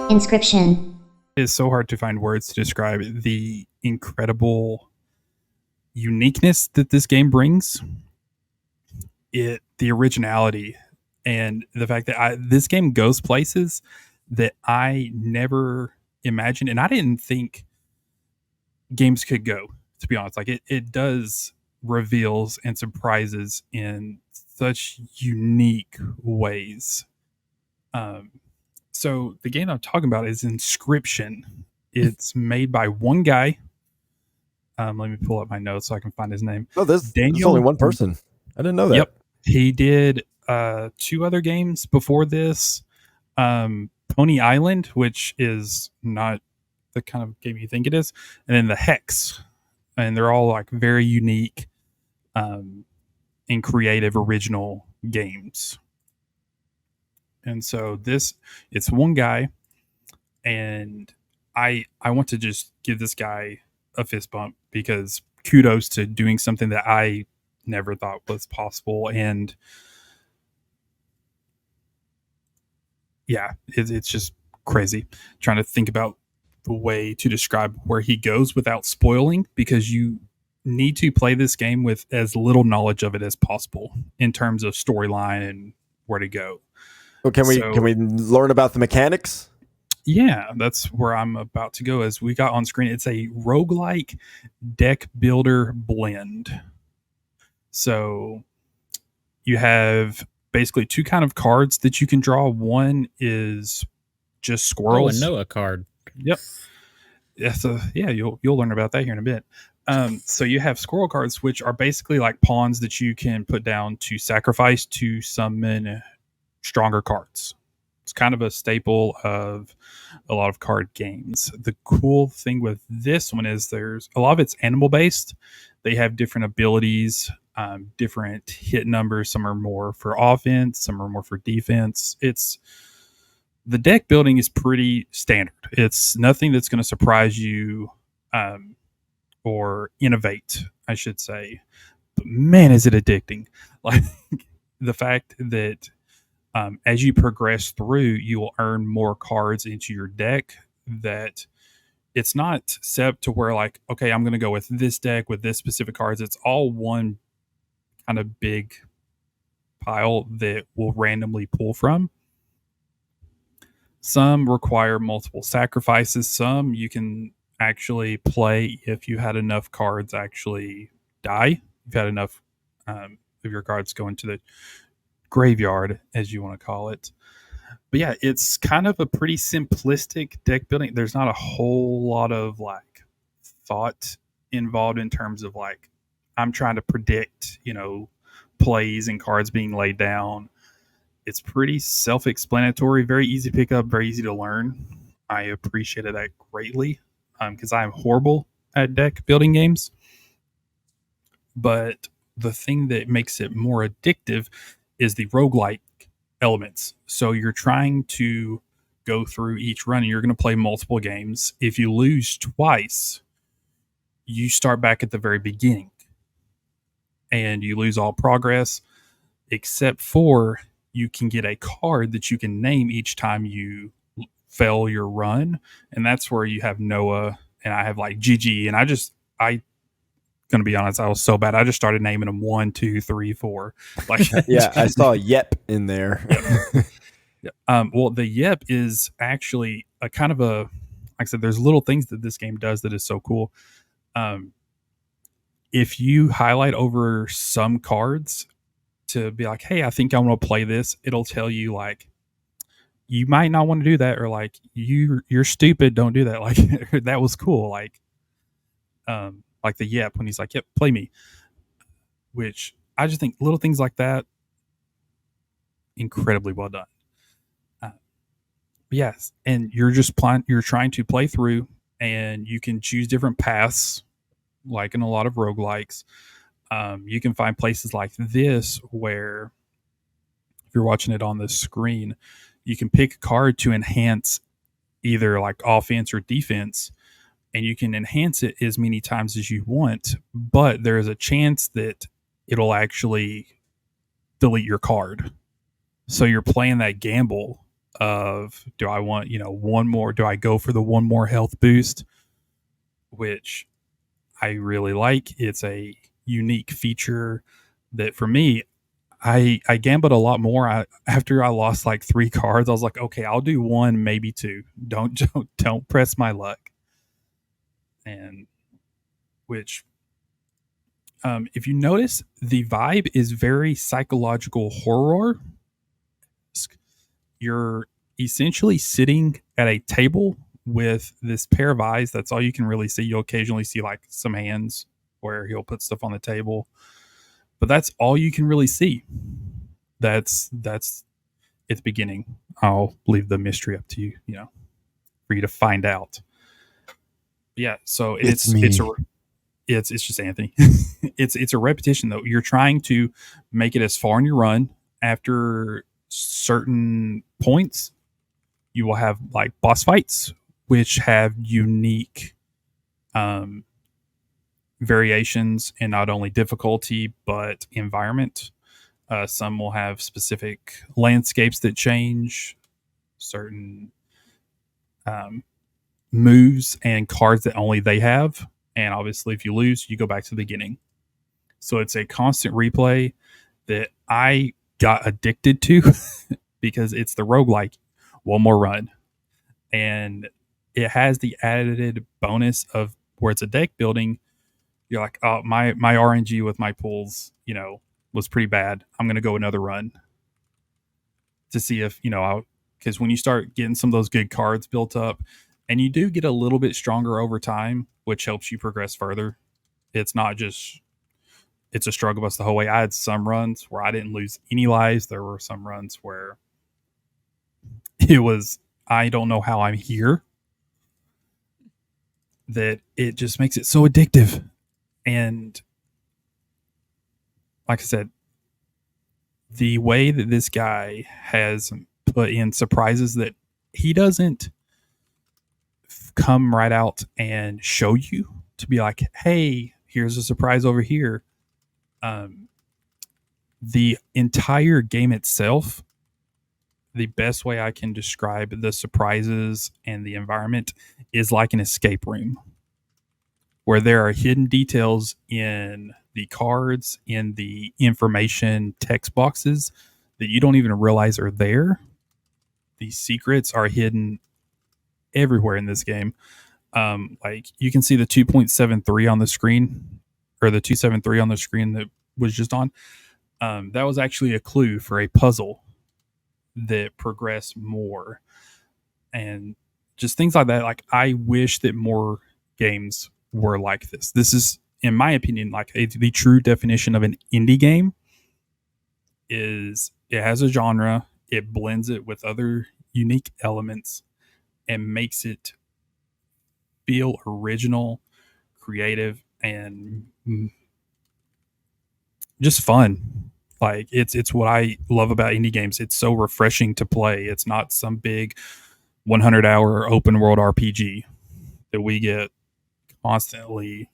Inscryption. It is so hard to find words to describe the incredible uniqueness that this game brings. The originality and the fact that this game goes places that I never imagined, and I didn't think games could go, to be honest. Like it does reveals and surprises in such unique ways. So the game I'm talking about is Inscryption. It's made by one guy. Let me pull up my notes so I can find his name. Oh, there's only one person. I didn't know that. Yep. He did 2 other games before this. Pony Island, which is not the kind of game you think it is. And then the Hex. And they're all like very unique and creative original games. And so it's one guy, and I want to just give this guy a fist bump because kudos to doing something that I never thought was possible. And yeah, it's just crazy trying to think about the way to describe where he goes without spoiling, because you need to play this game with as little knowledge of it as possible in terms of storyline and where to go. Well, can we learn about the mechanics? Yeah, that's where I'm about to go. As we got on screen, it's a roguelike deck builder blend. So you have basically two kind of cards that you can draw. One is just Oh, a squirrels. Noah card. Yep. Yeah, you'll learn about that here in a bit. So you have squirrel cards, which are basically like pawns that you can put down to sacrifice to summon stronger cards. It's kind of a staple of a lot of card games. The cool thing with this one is there's a lot of it's animal based. They have different abilities, different hit numbers. Some are more for offense, some are more for defense. The deck building is pretty standard. It's nothing that's going to surprise you or innovate, I should say. But man, is it addicting! Like the fact that as you progress through, you will earn more cards into your deck. That it's not set up to where like, okay, I'm going to go with this deck with this specific cards. It's all one kind of big pile that will randomly pull from. Some require multiple sacrifices. Some you can actually play if you had enough cards actually die. You've had enough of your cards go into the graveyard, as you want to call it. But yeah, it's kind of a pretty simplistic deck building. There's not a whole lot of like thought involved in terms of like I'm trying to predict, plays and cards being laid down. It's pretty self-explanatory, very easy to pick up, very easy to learn. I appreciated that greatly because I'm horrible at deck building games. But the thing that makes it more addictive is the roguelike elements. So you're trying to go through each run and you're going to play multiple games. If you lose twice, you start back at the very beginning and you lose all progress, except for you can get a card that you can name each time you fail your run. And that's where you have Noah and I have like GG. And gonna be honest, I was so bad. I just started naming them 1, 2, 3, 4. Like, yeah, I saw Yep in there. Yep. Well, the Yep is actually a kind of like I said, there's little things that this game does that is so cool. If you highlight over some cards to be like, hey, I think I want to play this, it'll tell you like, you might not want to do that, or like you're stupid, don't do that. Like that was cool. Like the Yep when he's like, yep, play me. Which I just think little things like that, incredibly well done. Yes, and you're trying to play through, and you can choose different paths, like in a lot of roguelikes. You can find places like this where, if you're watching it on the screen, you can pick a card to enhance either like offense or defense, and you can enhance it as many times as you want, but there is a chance that it'll actually delete your card. So you're playing that gamble of, do I want, one more? Do I go for the one more health boost? Which I really like. It's a unique feature that for me, I gambled a lot more. After I lost like 3 cards, I was like, okay, I'll do 1, maybe 2. Don't press my luck. And which, if you notice, the vibe is very psychological horror. You're essentially sitting at a table with this pair of eyes. That's all you can really see. You'll occasionally see like some hands where he'll put stuff on the table, but that's all you can really see. That's at the beginning. I'll leave the mystery up to you, for you to find out. Yeah, so it's just Anthony. it's a repetition though. You're trying to make it as far in your run. After certain points, you will have like boss fights, which have unique variations in not only difficulty but environment. Some will have specific landscapes that change, certain moves and cards that only they have. And obviously, if you lose, you go back to the beginning. So it's a constant replay that I got addicted to because it's the roguelike, one more run. And it has the added bonus of where it's a deck building. You're like, oh, my RNG with my pulls, was pretty bad. I'm going to go another run. to see if, because when you start getting some of those good cards built up, and you do get a little bit stronger over time, which helps you progress further. It's not just it's a struggle bus the whole way. I had some runs where I didn't lose any lives. There were some runs where it was, I don't know how I'm here. That it just makes it so addictive. And like I said, the way that this guy has put in surprises that he doesn't come right out and show you to be like, hey, here's a surprise over here. The entire game itself, the best way I can describe the surprises and the environment is like an escape room where there are hidden details in the cards, in the information text boxes that you don't even realize are there. These secrets are hidden everywhere in this game. Like you can see the 2.73 on the screen, or the 273 on the screen that was just on. That was actually a clue for a puzzle that progressed more, and just things like that. Like I wish that more games were like this. This is, in my opinion, like the true definition of an indie game. Is it has a genre, it blends it with other unique elements, and makes it feel original, creative, and just fun. Like it's what I love about indie games. It's so refreshing to play. It's not some big 100-hour open world RPG that we get constantly,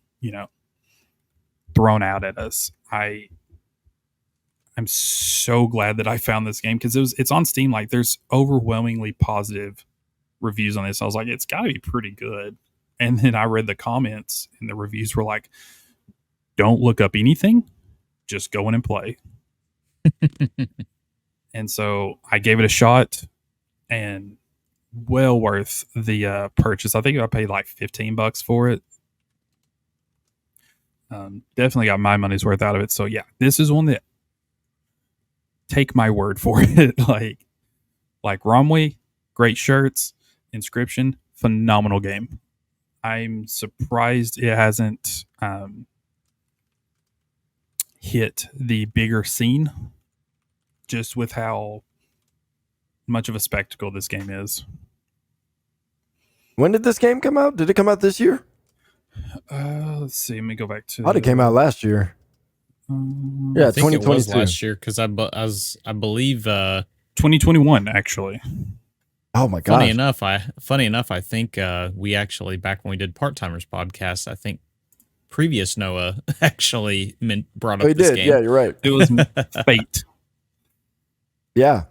thrown out at us. I'm so glad that I found this game because it's on Steam. Like there's overwhelmingly positive reviews on this. I was like, it's got to be pretty good. And then I read the comments, and the reviews were like, don't look up anything, just go in and play. And so I gave it a shot, and well worth the purchase. I think I paid like $15 for it. Definitely got my money's worth out of it. So yeah, this is one that, take my word for it. like Romwe, great shirts. Inscryption, phenomenal game. I'm surprised it hasn't hit the bigger scene, just with how much of a spectacle this game is. When did this game come out? Did it come out this year? Let's see. Let me go back to. I thought it came out last year. Yeah, I think it 2022. was last year because I believe 2021 actually. Oh my god! Funny enough, I think we actually, back when we did Part Timers podcast, I think previous Noah actually brought up this game. Yeah, you're right. It was Fate. Yeah,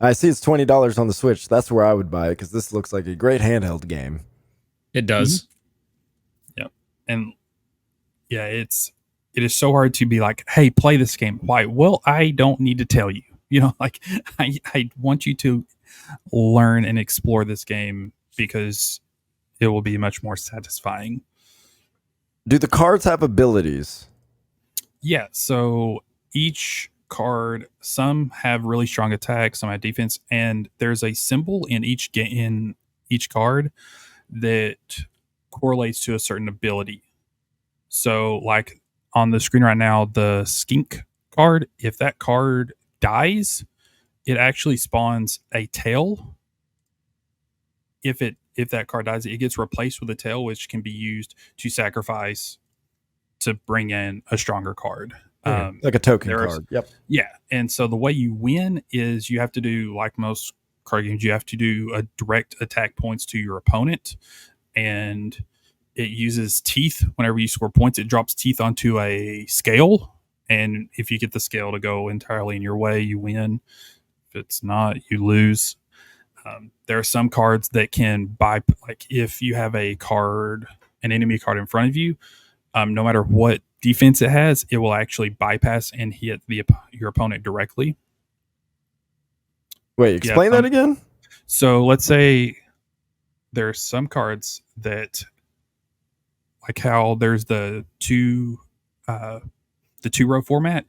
I see it's $20 on the Switch. That's where I would buy it because this looks like a great handheld game. It does. Mm-hmm. Yep, and yeah, it is so hard to be like, hey, play this game. Why? Well, I don't need to tell you. Like I want you to learn and explore this game because it will be much more satisfying. Do the cards have abilities? Yeah, so each card, some have really strong attack, some have defense, and there's a symbol in each card that correlates to a certain ability. So like on the screen right now, the skink card, if that card dies, it actually spawns a tail. If that card dies, it gets replaced with a tail, which can be used to sacrifice to bring in a stronger card. Like a token card. Yep. Yeah. And so the way you win is you have to do, like most card games, you have to do a direct attack points to your opponent. And it uses teeth. Whenever you score points, it drops teeth onto a scale. And if you get the scale to go entirely in your way, you win. If it's not, you lose. There are some cards that can like if you have an enemy card in front of you, no matter what defense it has, it will actually bypass and hit your opponent directly. Wait, explain that again? So let's say there's some cards that, like how there's the two-row format.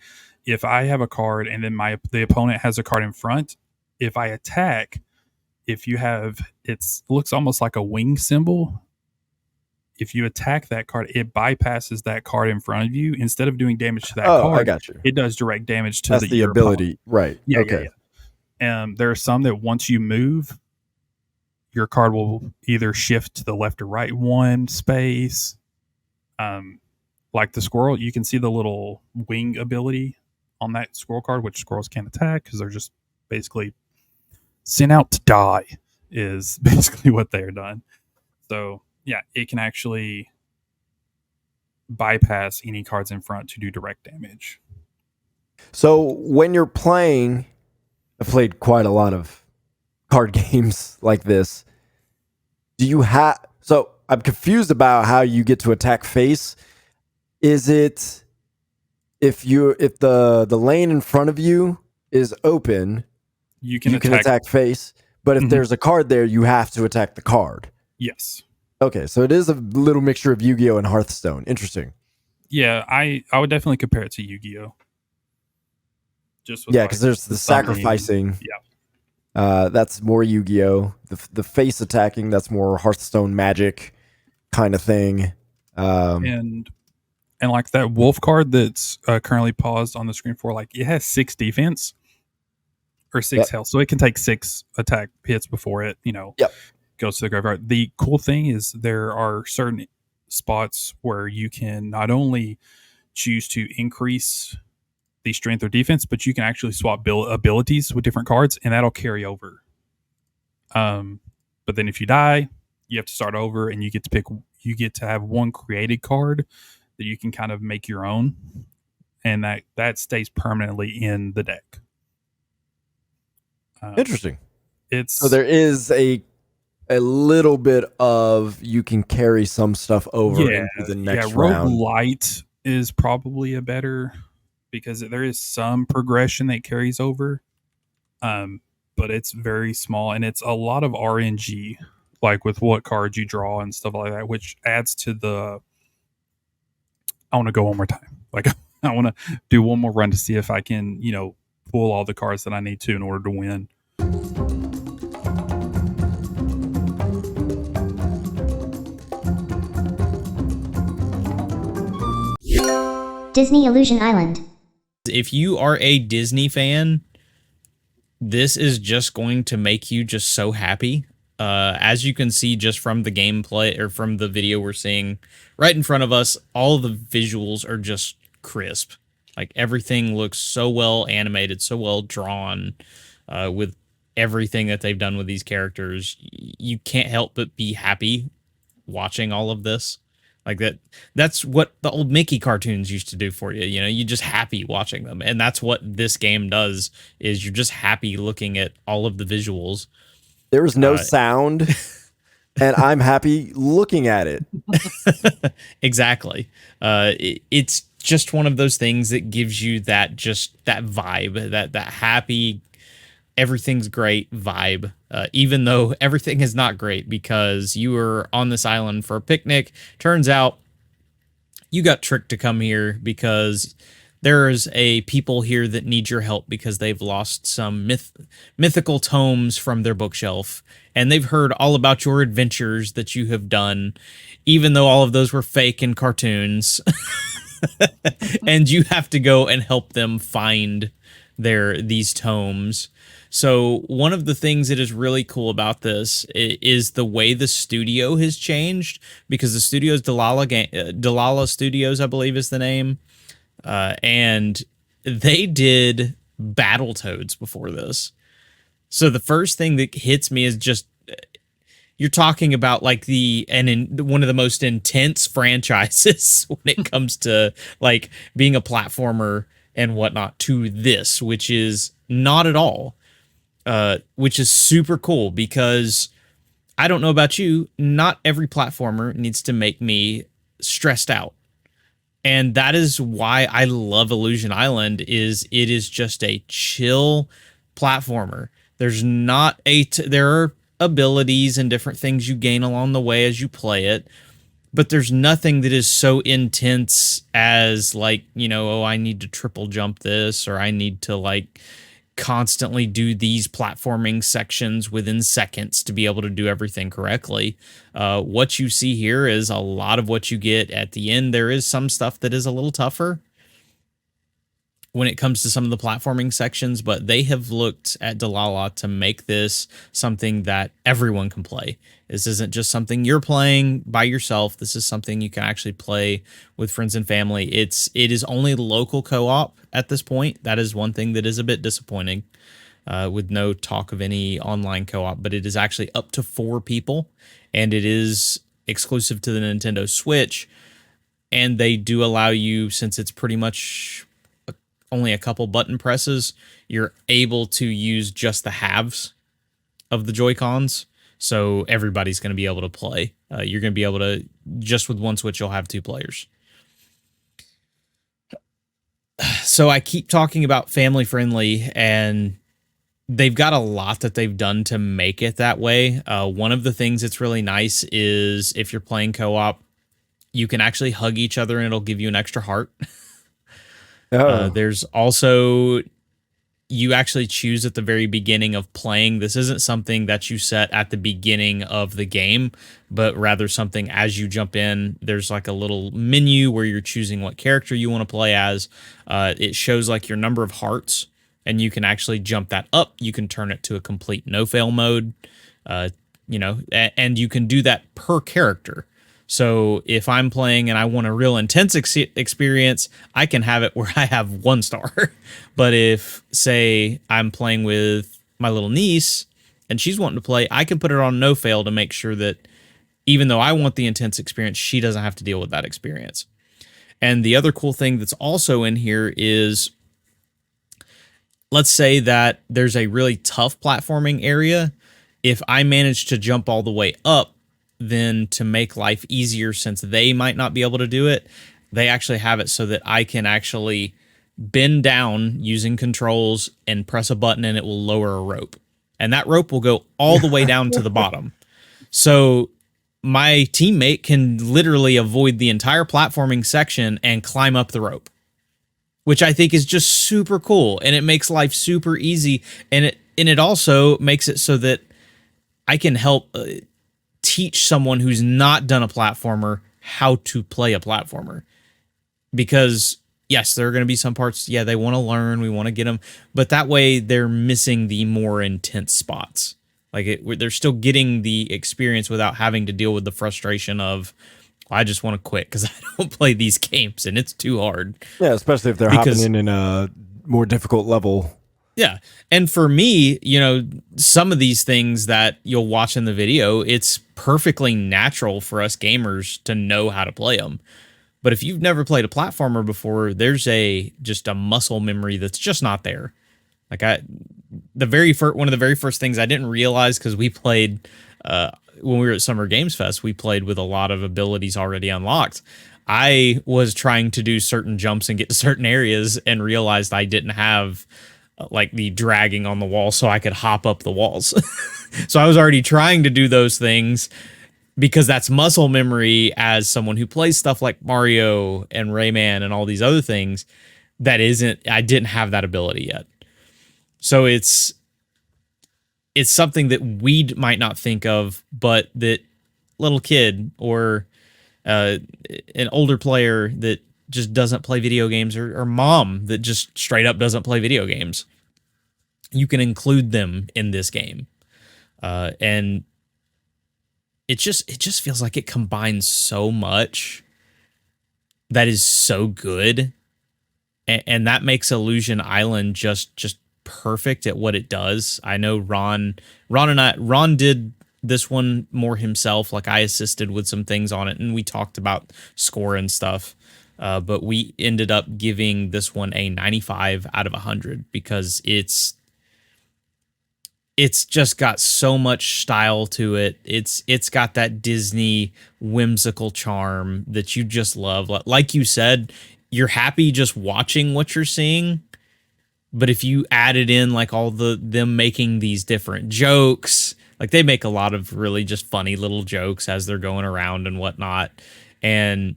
If I have a card and then the opponent has a card in front, if I attack, if you have, it looks almost like a wing symbol. If you attack that card, it bypasses that card in front of you. Instead of doing damage to that Oh, I card, got you. it does direct damage to That's the your ability, opponent. right? Yeah, Okay. yeah. There are some that once you move, your card will either shift to the left or right one space. Like the squirrel, you can see the little wing ability on that squirrel card, which squirrels can't attack because they're just basically sent out to die, is basically what they're done. So yeah, it can actually bypass any cards in front to do direct damage. So when you're playing, I've played quite a lot of card games like this. Do you have? So I'm confused about how you get to attack face. Is it if the lane in front of you is open, You can attack face, but if there's a card there, you have to attack the card. Yes. Okay, so it is a little mixture of Yu-Gi-Oh and Hearthstone. Interesting. Yeah, I would definitely compare it to Yu-Gi-Oh. Just with because there's the sacrificing. Yeah. That's more Yu-Gi-Oh. The face attacking, that's more Hearthstone magic kind of thing. And like that wolf card that's currently paused on the screen for, like, it has 6 defense or 6 health, so it can take 6 attack hits before it goes to the graveyard. The cool thing is there are certain spots where you can not only choose to increase the strength or defense, but you can actually swap abilities with different cards, and that'll carry over. But then if you die, you have to start over, and you get to have one created card that you can kind of make your own, and that stays permanently in the deck. Interesting. So there is a little bit of you can carry some stuff over into the next round. Roguelite is probably a better, because there is some progression that carries over, but it's very small, and it's a lot of RNG, like with what cards you draw and stuff like that, which adds to the. I want to go one more time. Like, I want to do one more run to see if I can, pull all the cards that I need to in order to win. Disney Illusion Island. If you are a Disney fan, this is just going to make you just so happy. As you can see just from the gameplay or from the video we're seeing right in front of us, all the visuals are just crisp. Like, everything looks so well animated, so well drawn, with everything that they've done with these characters. You can't help but be happy watching all of this. Like, that's what the old Mickey cartoons used to do for you. You're just happy watching them. And that's what this game does, is you're just happy looking at all of the visuals. There is no sound, and I'm happy looking at it. Exactly. It's just one of those things that gives you that vibe, that happy, everything's great vibe, even though everything is not great, because you were on this island for a picnic. Turns out you got tricked to come here because there's a people here that need your help because they've lost some mythical tomes from their bookshelf, and they've heard all about your adventures that you have done, even though all of those were fake and cartoons. And you have to go and help them find these tomes. So one of the things that is really cool about this is the way the studio has changed, because the studio is Delilah Studios, I believe is the name. And they did Battletoads before this. So the first thing that hits me is just, you're talking about like one of the most intense franchises when it comes to like being a platformer and whatnot, to this, which is not at all, which is super cool, because I don't know about you, not every platformer needs to make me stressed out. And that is why I love Illusion Island. It is just a chill platformer. There's not there are abilities and different things you gain along the way as you play it, but there's nothing that is so intense as, like, I need to triple jump this, or I need to, like, constantly do these platforming sections within seconds to be able to do everything correctly. What you see here is a lot of what you get at the end. There is some stuff that is a little tougher when it comes to some of the platforming sections, but they have looked at Delilah to make this something that everyone can play. This isn't just something you're playing by yourself. This is something you can actually play with friends and family. It is only local co-op at this point. That is one thing that is a bit disappointing, with no talk of any online co-op, but it is actually up to 4 people, and it is exclusive to the Nintendo Switch. And they do allow you, since it's pretty much only a couple button presses, you're able to use just the halves of the Joy-Cons. So everybody's going to be able to play. You're going to be able to, just with one Switch, you'll have 2 players. So I keep talking about family friendly, and they've got a lot that they've done to make it that way. One of the things that's really nice is if you're playing co-op, you can actually hug each other and it'll give you an extra heart. There's also, you actually choose at the very beginning of playing. This isn't something that you set at the beginning of the game, but rather something as you jump in. There's like a little menu where you're choosing what character you want to play as. It shows like your number of hearts, and you can actually jump that up. You can turn it to a complete no-fail mode, and you can do that per character. So if I'm playing and I want a real intense experience, I can have it where I have 1 star. But if, say, I'm playing with my little niece and she's wanting to play, I can put it on no fail to make sure that even though I want the intense experience, she doesn't have to deal with that experience. And the other cool thing that's also in here is, let's say that there's a really tough platforming area. If I manage to jump all the way up, then to make life easier, since they might not be able to do it, they actually have it so that I can actually bend down using controls and press a button and it will lower a rope. And that rope will go all the way down to the bottom. So my teammate can literally avoid the entire platforming section and climb up the rope, which I think is just super cool. And it makes life super easy. And it also makes it so that I can help teach someone who's not done a platformer how to play a platformer. Because yes, there are going to be some parts, they want to learn, we want to get them, but that way they're missing the more intense spots. Like they're still getting the experience without having to deal with the frustration of, I just want to quit because I don't play these games and it's too hard. Yeah, especially if they're hopping in a more difficult level. Yeah. And for me, some of these things that you'll watch in the video, it's perfectly natural for us gamers to know how to play them. But if you've never played a platformer before, there's just a muscle memory that's just not there. Like one of the very first things I didn't realize, because we played when we were at Summer Games Fest, we played with a lot of abilities already unlocked. I was trying to do certain jumps and get to certain areas and realized I didn't have like the dragging on the wall so I could hop up the walls. So I was already trying to do those things because that's muscle memory as someone who plays stuff like Mario and Rayman and all these other things. I didn't have that ability yet. So it's something that we might not think of, but that little kid or an older player that just doesn't play video games, or mom that just straight up doesn't play video games, you can include them in this game. And it just feels like it combines so much that is so good. And that makes Illusion Island just perfect at what it does. I know Ron did this one more himself. Like, I assisted with some things on it and we talked about score and stuff. But we ended up giving this one a 95 out of 100 because it's just got so much style to it. It's got that Disney whimsical charm that you just love. Like you said, you're happy just watching what you're seeing. But if you added in like all them making these different jokes, like they make a lot of really just funny little jokes as they're going around and whatnot. And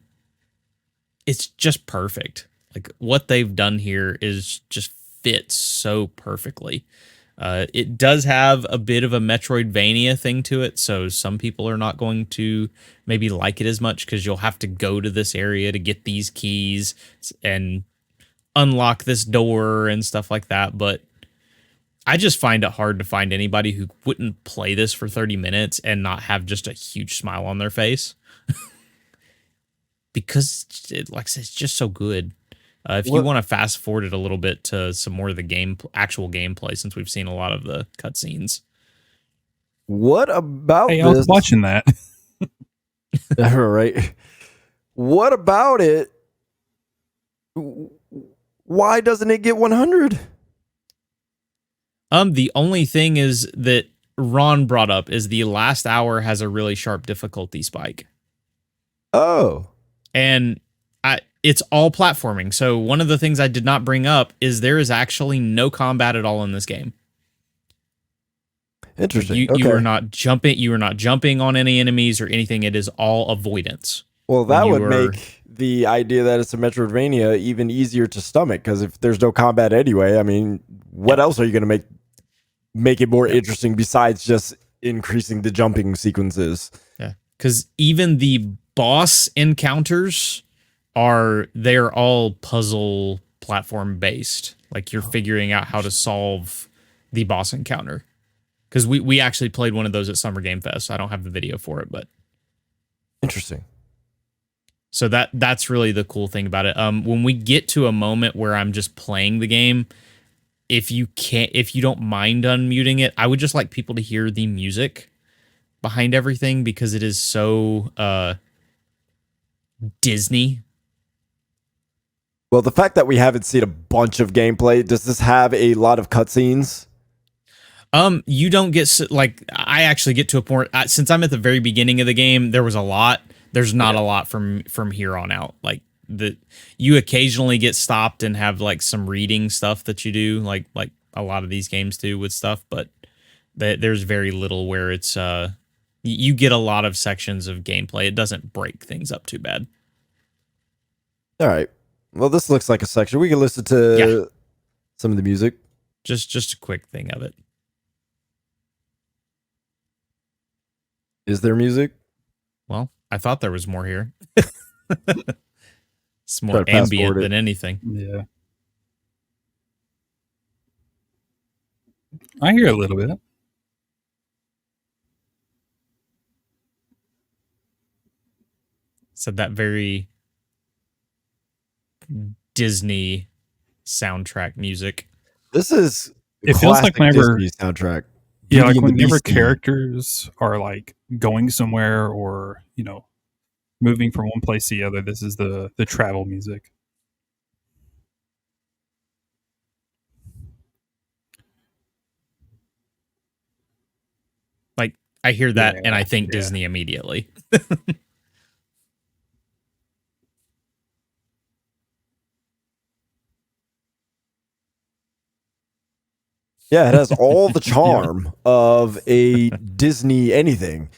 it's just perfect. Like what they've done here is just fits so perfectly. It does have a bit of a Metroidvania thing to it, so some people are not going to maybe like it as much because you'll have to go to this area to get these keys and unlock this door and stuff like that. But I just find it hard to find anybody who wouldn't play this for 30 minutes and not have just a huge smile on their face. Because, like I said, it's just so good. If you want to fast forward it a little bit to some more of the actual gameplay, since we've seen a lot of the cutscenes. What about Hey, this? I was watching that. Right. What about it? Why doesn't it get 100? The only thing is that Ron brought up is the last hour has a really sharp difficulty spike. Oh. And it's all platforming. So one of the things I did not bring up is there is actually no combat at all in this game. Interesting. You are not jumping. You are not jumping on any enemies or anything. It is all avoidance. Well, that would make the idea that it's a Metroidvania even easier to stomach, because if there's no combat anyway, I mean, what else are you going to make it more interesting besides just increasing the jumping sequences? Yeah, because even the boss encounters they're all puzzle platform based. Like you're figuring out how to solve the boss encounter. Because we actually played one of those at Summer Game Fest. I don't have the video for it, but interesting. So that's really the cool thing about it. When we get to a moment where I'm just playing the game, if you don't mind unmuting it, I would just like people to hear the music behind everything, because it is so Disney. Well, the fact that we haven't seen a bunch of gameplay, does this have a lot of cutscenes? You don't get I actually get to a point since I'm at the very beginning of the game. There was a lot. There's not a lot from here on out. Like you occasionally get stopped and have like some reading stuff that you do, like a lot of these games do with stuff. But there's very little where it's you get a lot of sections of gameplay. It doesn't break things up too bad. All right. Well, this looks like a section. We can listen to some of the music. Just a quick thing of it. Is there music? Well, I thought there was more here. It's more ambient than anything. Yeah. I hear a little bit. So that very Disney soundtrack music. This is It feels like whenever Disney soundtrack. Yeah, like Beauty and the whenever Beast theme. characters are like going somewhere or, moving from one place to the other, this is the travel music. Like I hear that and I think Yeah. Disney immediately. Yeah, it has all the charm of a Disney anything.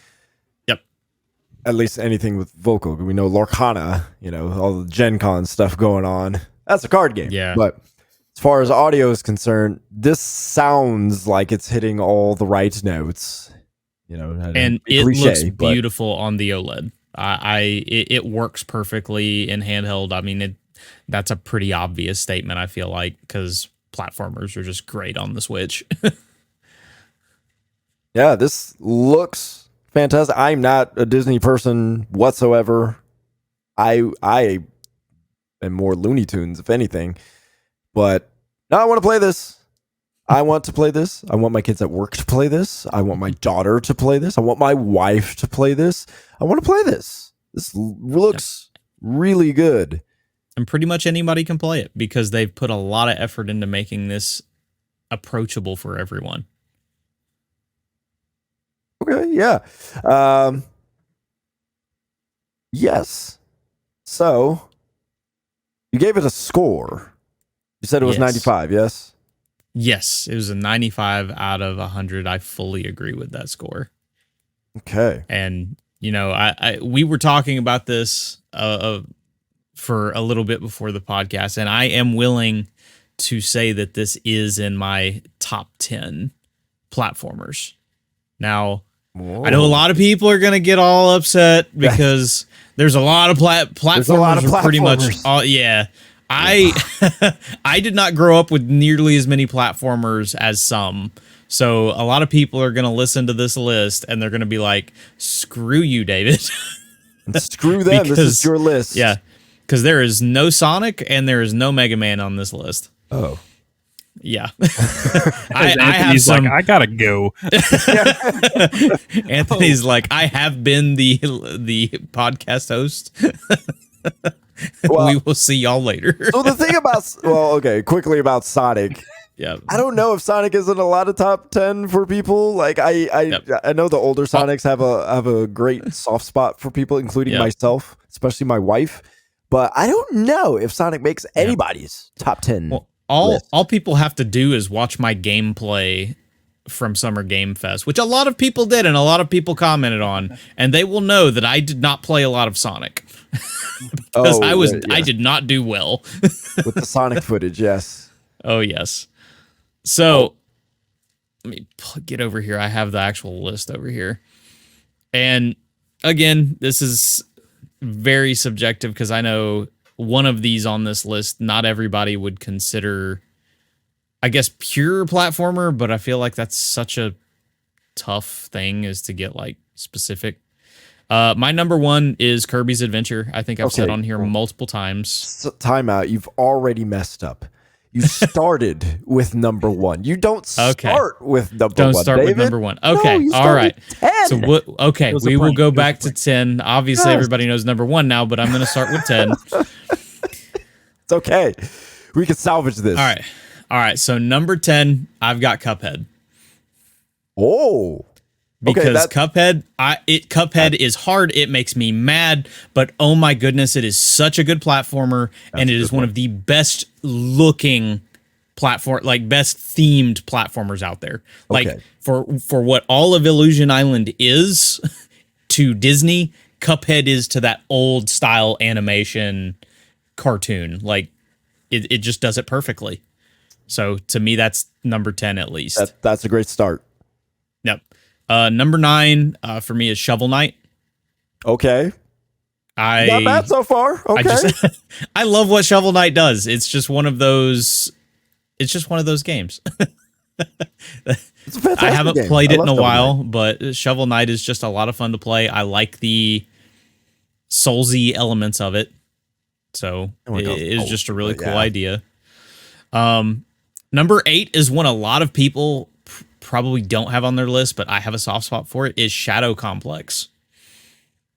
Yep. At least anything with vocal. We know Lorcana, all the Gen Con stuff going on. That's a card game. Yeah. But as far as audio is concerned, this sounds like it's hitting all the right notes. And it looks beautiful on the OLED. It works perfectly in handheld. I mean, that's a pretty obvious statement, I feel like, because platformers are just great on the Switch. Yeah, this looks fantastic. I'm not a Disney person whatsoever. I am more Looney Tunes, if anything. But now I want to play this. I want to play this. I want my kids at work to play this. I want my daughter to play this. I want my wife to play this. I want to play this. This looks really good. And pretty much anybody can play it because they've put a lot of effort into making this approachable for everyone. Okay, yeah. Yes. So, you gave it a score. You said it was 95, yes? Yes, it was a 95 out of 100. I fully agree with that score. Okay. And, we were talking about this for a little bit before the podcast, and I am willing to say that this is in my top 10 platformers. Now, Whoa. I know a lot of people are going to get all upset because there's a lot of platformers. a lot of are pretty much platformers. all, yeah. I did not grow up with nearly as many platformers as some. So a lot of people are going to listen to this list and they're going to be like, screw you, David. Screw them. This is your list. Yeah. Because there is no Sonic and there is no Mega Man on this list. Oh. Yeah. I have some. Like, I gotta go. Anthony's like, I have been the podcast host. Well, we will see y'all later. So the thing about, quickly about Sonic. Yeah. I don't know if Sonic is in a lot of top 10 for people. Like I know the older Sonics have a great soft spot for people, including myself, especially my wife. But I don't know if Sonic makes anybody's top 10. Well, all people have to do is watch my gameplay from Summer Game Fest, which a lot of people did and a lot of people commented on, and they will know that I did not play a lot of Sonic. Because I did not do well with the Sonic footage. Yes. Oh yes. So let me get over here. I have the actual list over here, and again, this is very subjective because I know one of these on this list, not everybody would consider, I guess, pure platformer, but I feel like that's such a tough thing is to get like specific. My number one is Kirby's Adventure. I think I've said on here multiple times. Time out. You've already messed up. You started with number one. You don't start with number one. Don't start with number one. Okay. No, all right. 10. So we will go back to 10. Obviously, everybody knows number one now, but I'm going to start with 10. It's okay. We can salvage this. All right. So number 10, I've got Cuphead. Oh. Because Cuphead is hard. It makes me mad, but oh my goodness, it is such a good platformer, and it is one of the best looking best themed platformers out there. Like for what all of Illusion Island is to Disney, Cuphead is to that old style animation cartoon. Like it just does it perfectly. So to me, that's number 10 at least. That's a great start. Yep. Number 9 for me is Shovel Knight. Okay. Not bad so far. Okay. I love what Shovel Knight does. It's just one of those. It's just one of those games. It's a fantastic I haven't game. played it in a Shovel while, Knight. but Shovel Knight is just a lot of fun to play. I like the Soulsy elements of it, so it is just a really cool idea. Number 8 is one a lot of people probably don't have on their list, but I have a soft spot for it, is Shadow Complex.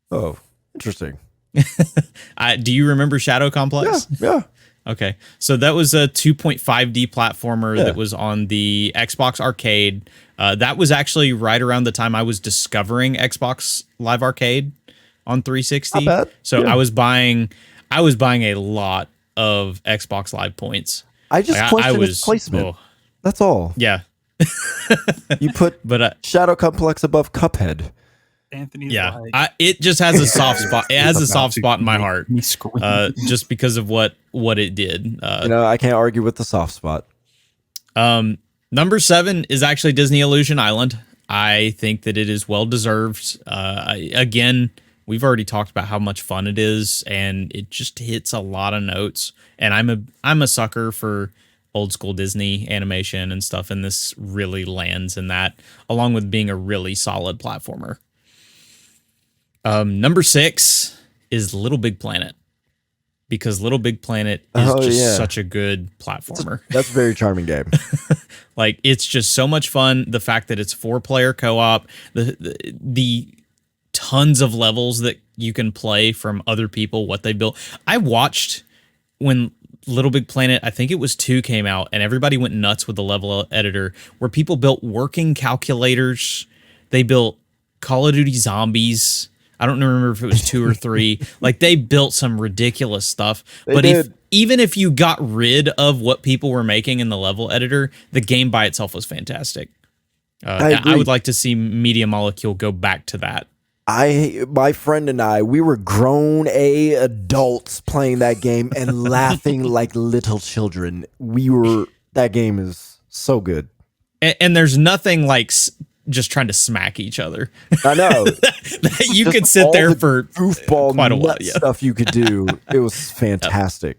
Oh, interesting. Do you remember Shadow Complex? Yeah. Okay. So that was a 2.5D platformer that was on the Xbox Arcade. That was actually right around the time I was discovering Xbox Live Arcade on 360. Not bad. So I was buying a lot of Xbox Live points. I just questioned its placement. That's all. Yeah. You put Shadow Complex above Cuphead. Anthony's it just has a soft spot. It has a soft spot in my heart, just because of what it did. I can't argue with the soft spot. Number 7 is actually Disney Illusion Island. I think that it is well deserved. Again, we've already talked about how much fun it is, and it just hits a lot of notes. And I'm a sucker for old school Disney animation and stuff, and this really lands in that, along with being a really solid platformer. Number 6 is Little Big Planet, because Little Big Planet is such a good platformer. That's a very charming game. Like, it's just so much fun. The fact that it's 4-player co-op, the tons of levels that you can play from other people, what they built. I watched when Little Big Planet, I think it was 2, came out, and everybody went nuts with the level editor, where people built working calculators. They built Call of Duty Zombies. I don't remember if it was 2 or 3. Like, they built some ridiculous stuff. Even if you got rid of what people were making in the level editor, the game by itself was fantastic. I would like to see Media Molecule go back to that. My friend and I, we were grown adults playing that game and laughing like little children. That game is so good. And there's nothing like just trying to smack each other. I know. You Just could sit all there the for goofball quite a while. nut stuff you could do. It was fantastic.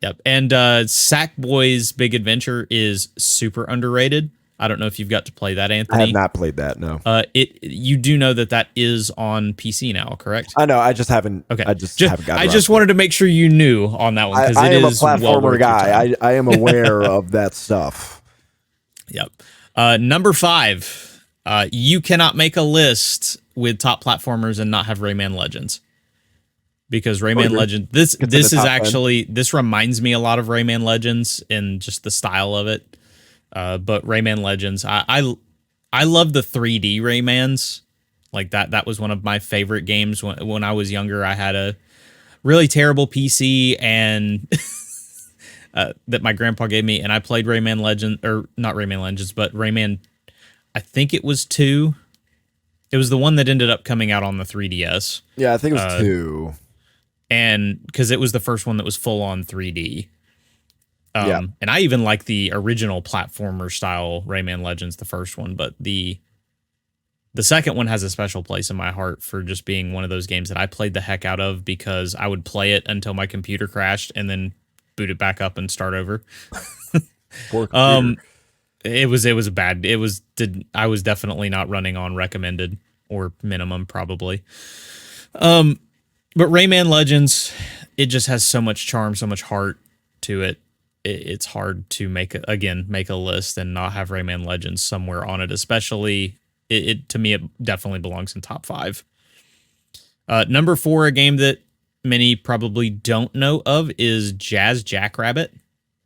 Yep. And Sackboy's Big Adventure is super underrated. I don't know if you've got to play that, Anthony. I have not played that, no. You do know that is on PC now, correct? I know, I just haven't. Okay. I just haven't got I just wanted to make sure you knew on that one because I it am a is well platformer worth your time. guy. I am aware of that stuff. Yep. Number 5. You cannot make a list with top platformers and not have Rayman Legends. Because Rayman Legends, this is actually, this reminds me a lot of Rayman Legends and just the style of it. But Rayman Legends, I love the 3D Raymans. Like that was one of my favorite games when I was younger. I had a really terrible PC and that my grandpa gave me, and I played Rayman Legend, or not Rayman Legends, but Rayman, I think it was 2. It was the one that ended up coming out on the 3DS. Yeah, I think it was 2. And because it was the first one that was full on 3D. Yeah. And I even like the original platformer style Rayman Legends, the first one, but the second one has a special place in my heart for just being one of those games that I played the heck out of because I would play it until my computer crashed and then boot it back up and start over. Poor computer. I was definitely not running on recommended or minimum probably. But Rayman Legends, it just has so much charm, so much heart to it. It's hard to make a list and not have Rayman Legends somewhere on it, especially to me, it definitely belongs in top 5. Number 4, a game that many probably don't know of is Jazz Jackrabbit.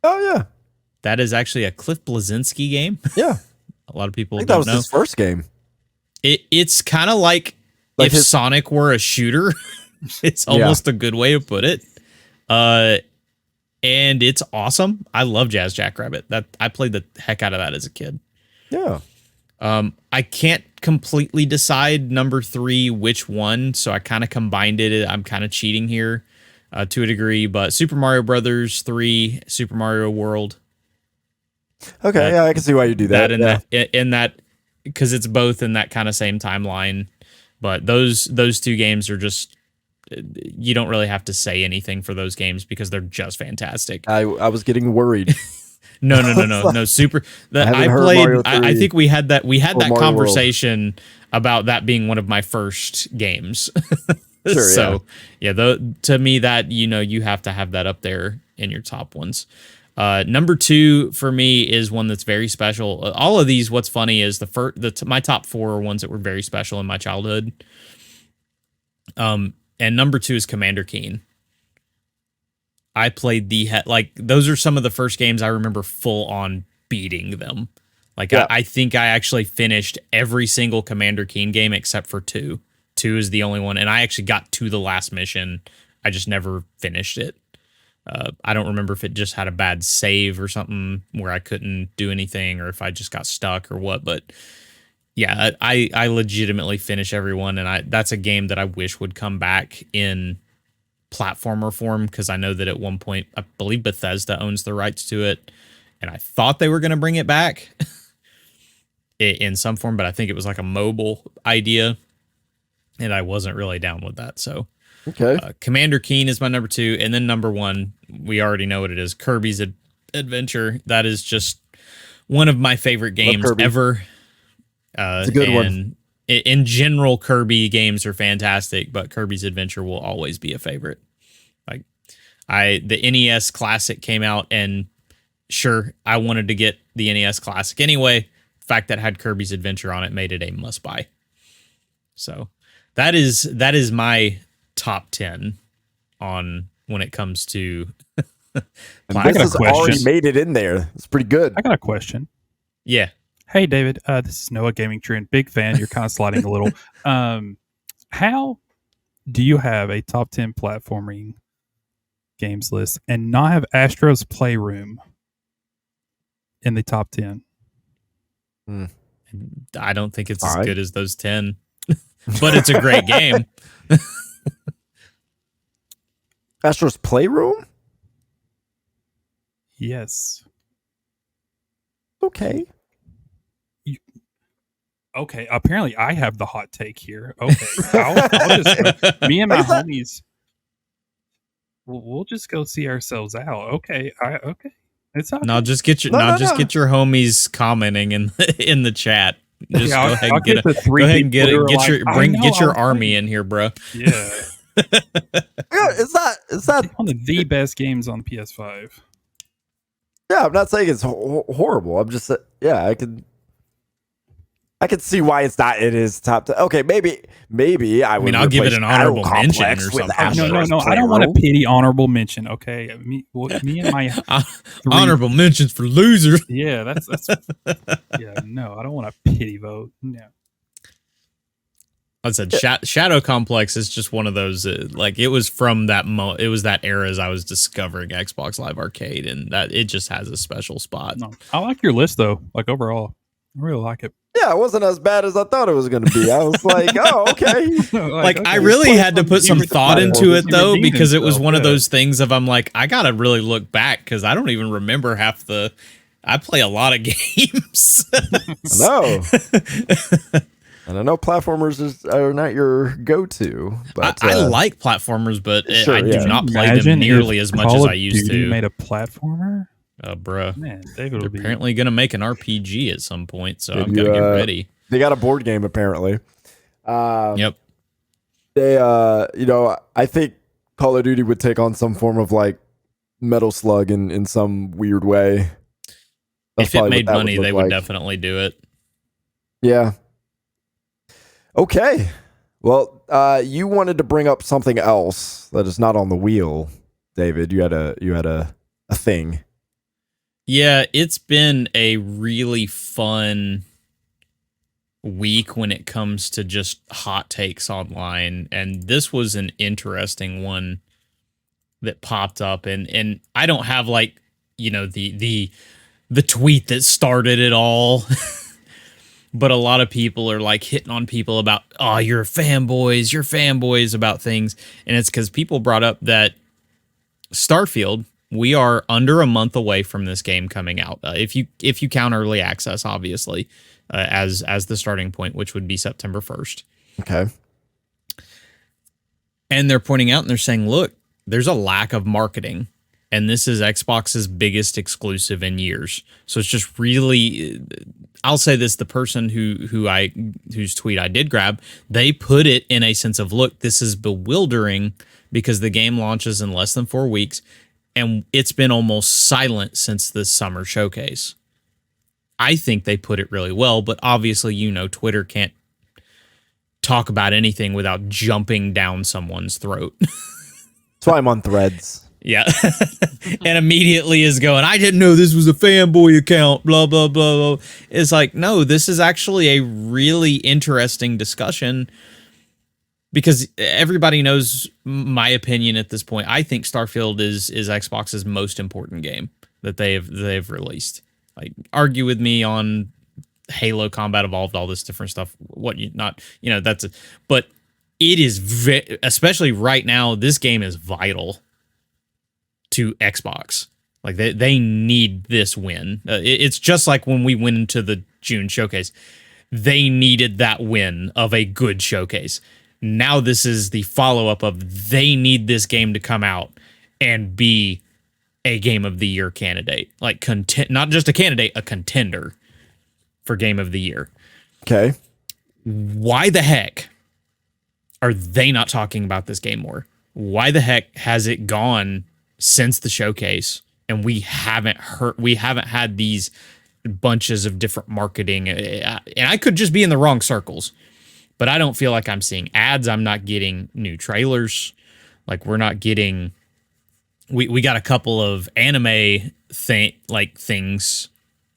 Oh, yeah. That is actually a Cliff Bleszinski game. Yeah. A lot of people I think don't that was know. his first game. It's kind of like if Sonic were a shooter. It's almost a good way to put it. And it's awesome. I love Jazz Jackrabbit. I played the heck out of that as a kid. Yeah. I can't completely decide number 3 which one, so I kind of combined it. I'm kind of cheating here to a degree, but Super Mario Brothers 3, Super Mario World. Okay, yeah, I can see why you do that. In that because it's both in that kind of same timeline, but those 2 games are just, you don't really have to say anything for those games because they're just fantastic. I was getting worried. No. Super. I think we had that conversation about that being one of my first games. Sure. So to me that you have to have that up there in your top ones. Number 2 for me is one that's very special. All of these, what's funny is my top 4 are ones that were very special in my childhood. And number 2 is Commander Keen. I played those are some of the first games I remember full on beating them. I think I actually finished every single Commander Keen game except for 2. 2 is the only one, and I actually got to the last mission. I just never finished it. I don't remember if it just had a bad save or something where I couldn't do anything, or if I just got stuck or what. But yeah, I legitimately finish everyone, and that's a game that I wish would come back in platformer form, because I know that at one point, I believe Bethesda owns the rights to it, and I thought they were going to bring it back in some form, but I think it was like a mobile idea, and I wasn't really down with that. So okay, Commander Keen is my number 2, and then number 1, we already know what it is, Kirby's Adventure. That is just one of my favorite games ever. It's a good one. In general, Kirby games are fantastic, but Kirby's Adventure will always be a favorite. The NES Classic came out, and sure, I wanted to get the NES Classic anyway. The fact that it had Kirby's Adventure on it made it a must buy. So that is my top 10 on when it comes to. This has already made it in there. It's pretty good. I got a question. Yeah. Hey, David, this is Noah Gaming Trend. Big fan. You're kind of sliding a little. How do you have a top 10 platforming games list and not have Astro's Playroom in the top 10? I don't think it's as good as those 10. but it's a great game. Astro's Playroom? Yes. Okay. Okay, apparently I have the hot take here. Okay, I'll just me and my homies, we'll just go see ourselves out. Okay, okay, it's okay. No, just get your get your homies commenting in in the chat. Just Yeah, go ahead I'll and get the three go ahead and get people it. who are like, Get your I'll army play. in here, bro. Yeah, Yeah, is that one of the best games on PS5. Yeah, I'm not saying it's horrible. I'm just yeah, I can see why it's not. It is top. Okay, maybe I would. I'll give it an honorable mention or with something. No, I don't want a pity honorable mention. Okay, me and my honorable mentions for losers. Yeah, that's yeah. No, I don't want a pity vote. No. I said Shadow Complex is just one of those like it was from that it was that era as I was discovering Xbox Live Arcade, and that it just has a special spot. No, I like your list though. Like overall, I really like it. Yeah, it wasn't as bad as I thought it was going to be. I was like, oh, okay. like okay, I really had to put some thought into it though, because it was one of those things of I'm like, I gotta really look back because I don't even remember half the. I play a lot of games. No. And I know platformers are not your go-to, but I like platformers, but sure, I do not play them nearly as much as I used to. Made a platformer, bruh. Man, David they're apparently going to make an RPG at some point, so I'm you, gonna get ready. They got a board game apparently. Yep. They, I think Call of Duty would take on some form of like Metal Slug in some weird way. If it made money, they would definitely do it. Yeah. Okay. Well, you wanted to bring up something else that is not on the wheel, David. You had a thing. Yeah, it's been a really fun week when it comes to just hot takes online, and this was an interesting one that popped up, and I don't have like, the tweet that started it all. But a lot of people are like hitting on people about, oh, you're fanboys about things. And it's because people brought up that Starfield, we are under a month away from this game coming out. If you count early access, obviously, as the starting point, which would be September 1st. Okay. And they're pointing out and they're saying, look, there's a lack of marketing. And this is Xbox's biggest exclusive in years. So it's just really, I'll say this, the person whose tweet I did grab, they put it in a sense of, look, this is bewildering because the game launches in less than 4 weeks and it's been almost silent since the summer showcase. I think they put it really well, but obviously, Twitter can't talk about anything without jumping down someone's throat. That's why I'm on Threads. Yeah. And immediately is going, I didn't know this was a fanboy account, blah, blah, blah, blah. It's like, no, this is actually a really interesting discussion because everybody knows my opinion at this point. I think Starfield is Xbox's most important game that they've released. Like, argue with me on Halo Combat Evolved, all this different stuff. But it is, especially right now, this game is vital to Xbox. Like they need this win. It's just like when we went into the June showcase, they needed that win of a good showcase. Now this is the follow-up of they need this game to come out and be a Game of the Year candidate. Like not just a candidate, a contender for Game of the Year. Okay. Why the heck are they not talking about this game more? Why the heck has it gone since the showcase and we haven't had these bunches of different marketing, and I could just be in the wrong circles, but I don't feel like I'm seeing ads. I'm not getting new trailers. Like we're not getting, we got a couple of anime things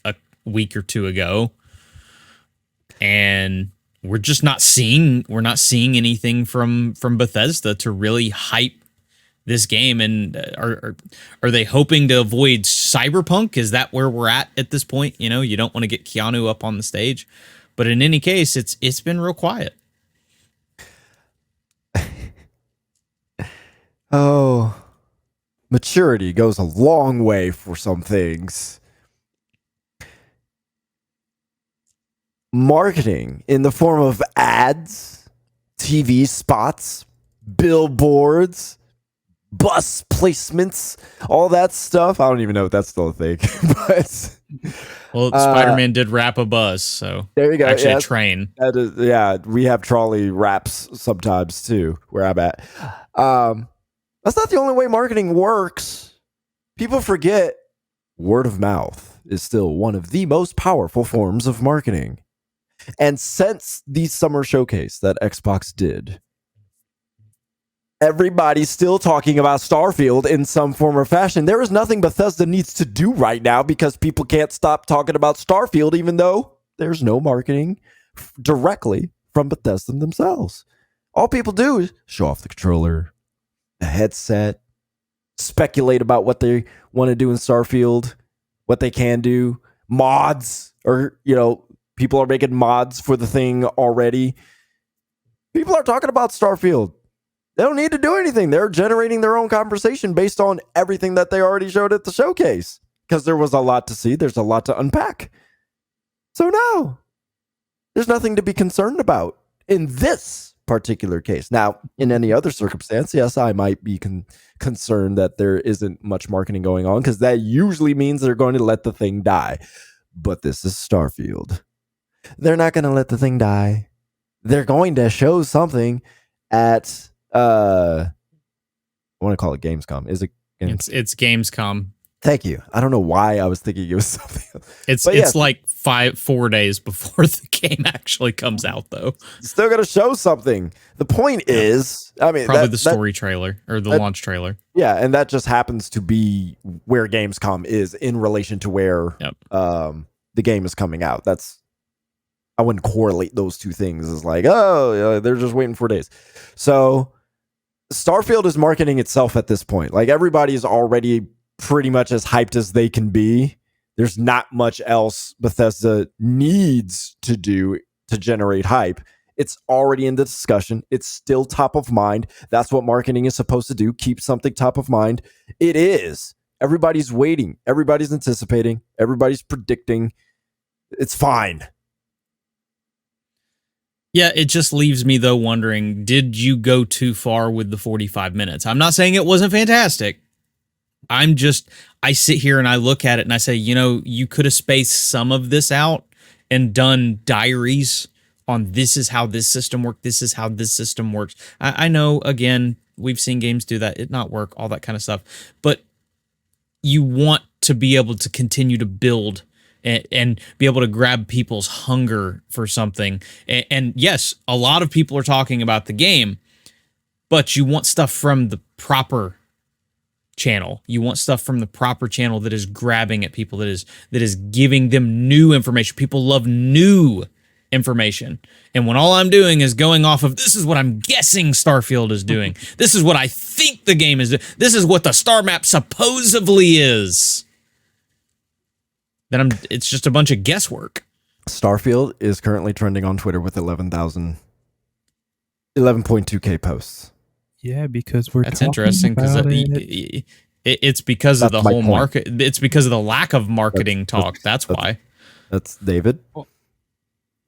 a week or two ago, and we're just not seeing anything from Bethesda to really hype this game. And are they hoping to avoid Cyberpunk? Is that where we're at this point? You don't want to get Keanu up on the stage, but in any case, it's been real quiet. Oh, maturity goes a long way for some things. Marketing in the form of ads, TV spots, billboards, bus placements, all that stuff. I don't even know if that's still a thing. But Well, Spider-Man did wrap a bus, so there you go. Actually, Yeah, a train. that is, yeah, we have trolley wraps sometimes too, where I'm at. That's not the only way marketing works. People forget word of mouth is still one of the most powerful forms of marketing. And since the summer showcase that Xbox did, everybody's still talking about Starfield in some form or fashion. There is nothing Bethesda needs to do right now because people can't stop talking about Starfield, even though there's no marketing directly from Bethesda themselves. All people do is show off the controller, the headset, speculate about what they want to do in Starfield, what they can do, mods, or, people are making mods for the thing already. People are talking about Starfield. They don't need to do anything. They're generating their own conversation based on everything that they already showed at the showcase because there was a lot to see. There's a lot to unpack. So no, there's nothing to be concerned about in this particular case. Now, in any other circumstance, yes, I might be concerned that there isn't much marketing going on because that usually means they're going to let the thing die. But this is Starfield. They're not going to let the thing die. They're going to show something at I want to call it Gamescom. Is it? It's Gamescom. Thank you. I don't know why I was thinking it was something else. It's like 4 days before the game actually comes out, though. Still going to show something. The point is, I mean, probably the story trailer or the launch trailer. Yeah, and that just happens to be where Gamescom is in relation to where the game is coming out. I wouldn't correlate those two things as like, they're just waiting 4 days. So Starfield is marketing itself at this point. Like, everybody is already pretty much as hyped as they can be. There's not much else Bethesda needs to do to generate hype. It's already in the discussion. It's still top of mind. That's what marketing is supposed to do. Keep something top of mind. It is. Everybody's waiting. Everybody's anticipating. Everybody's predicting. It's fine. Yeah, it just leaves me, though, wondering, did you go too far with the 45 minutes? I'm not saying it wasn't fantastic. I sit here and I look at it and I say, you could have spaced some of this out and done diaries on this is how this system works, this is how this system works. I know, again, we've seen games do that, it not work, all that kind of stuff. But you want to be able to continue to build and be able to grab people's hunger for something. And yes, a lot of people are talking about the game, but you want stuff from the proper channel. You want stuff from the proper channel that is grabbing at people, that is giving them new information. People love new information. And when all I'm doing is going off of, this is what I'm guessing Starfield is doing. This is what I think the game is doing. This is what the star map supposedly is. Then it's just a bunch of guesswork. Starfield is currently trending on Twitter with 11.2K posts. Yeah, because that's interesting because it's because of the whole market. It's because of the lack of marketing talk. That's why. That's David.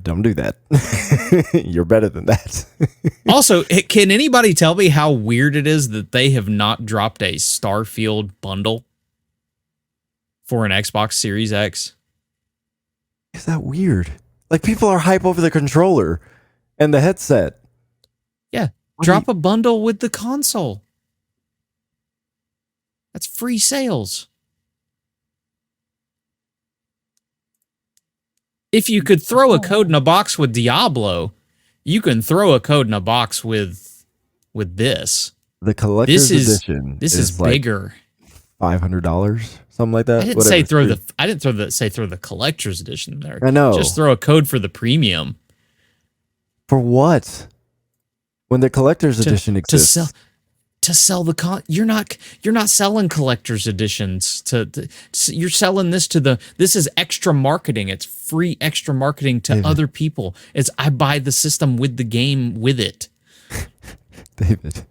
Don't do that. You're better than that. Also, can anybody tell me how weird it is that they have not dropped a Starfield bundle for an Xbox Series X? Is that weird? Like, people are hype over the controller and the headset. Yeah. Drop a bundle with the console. That's free sales. If you could throw a code in a box with Diablo, you can throw a code in a box with this. The collector's edition. This is bigger. $500, something like that. I didn't say throw the collector's edition there. I know. Just throw a code for the premium. For what? When the collector's edition exists. To sell the you're not selling collector's editions you're selling this this is extra marketing. It's free extra marketing to other people. It's I buy the system with the game with it. David,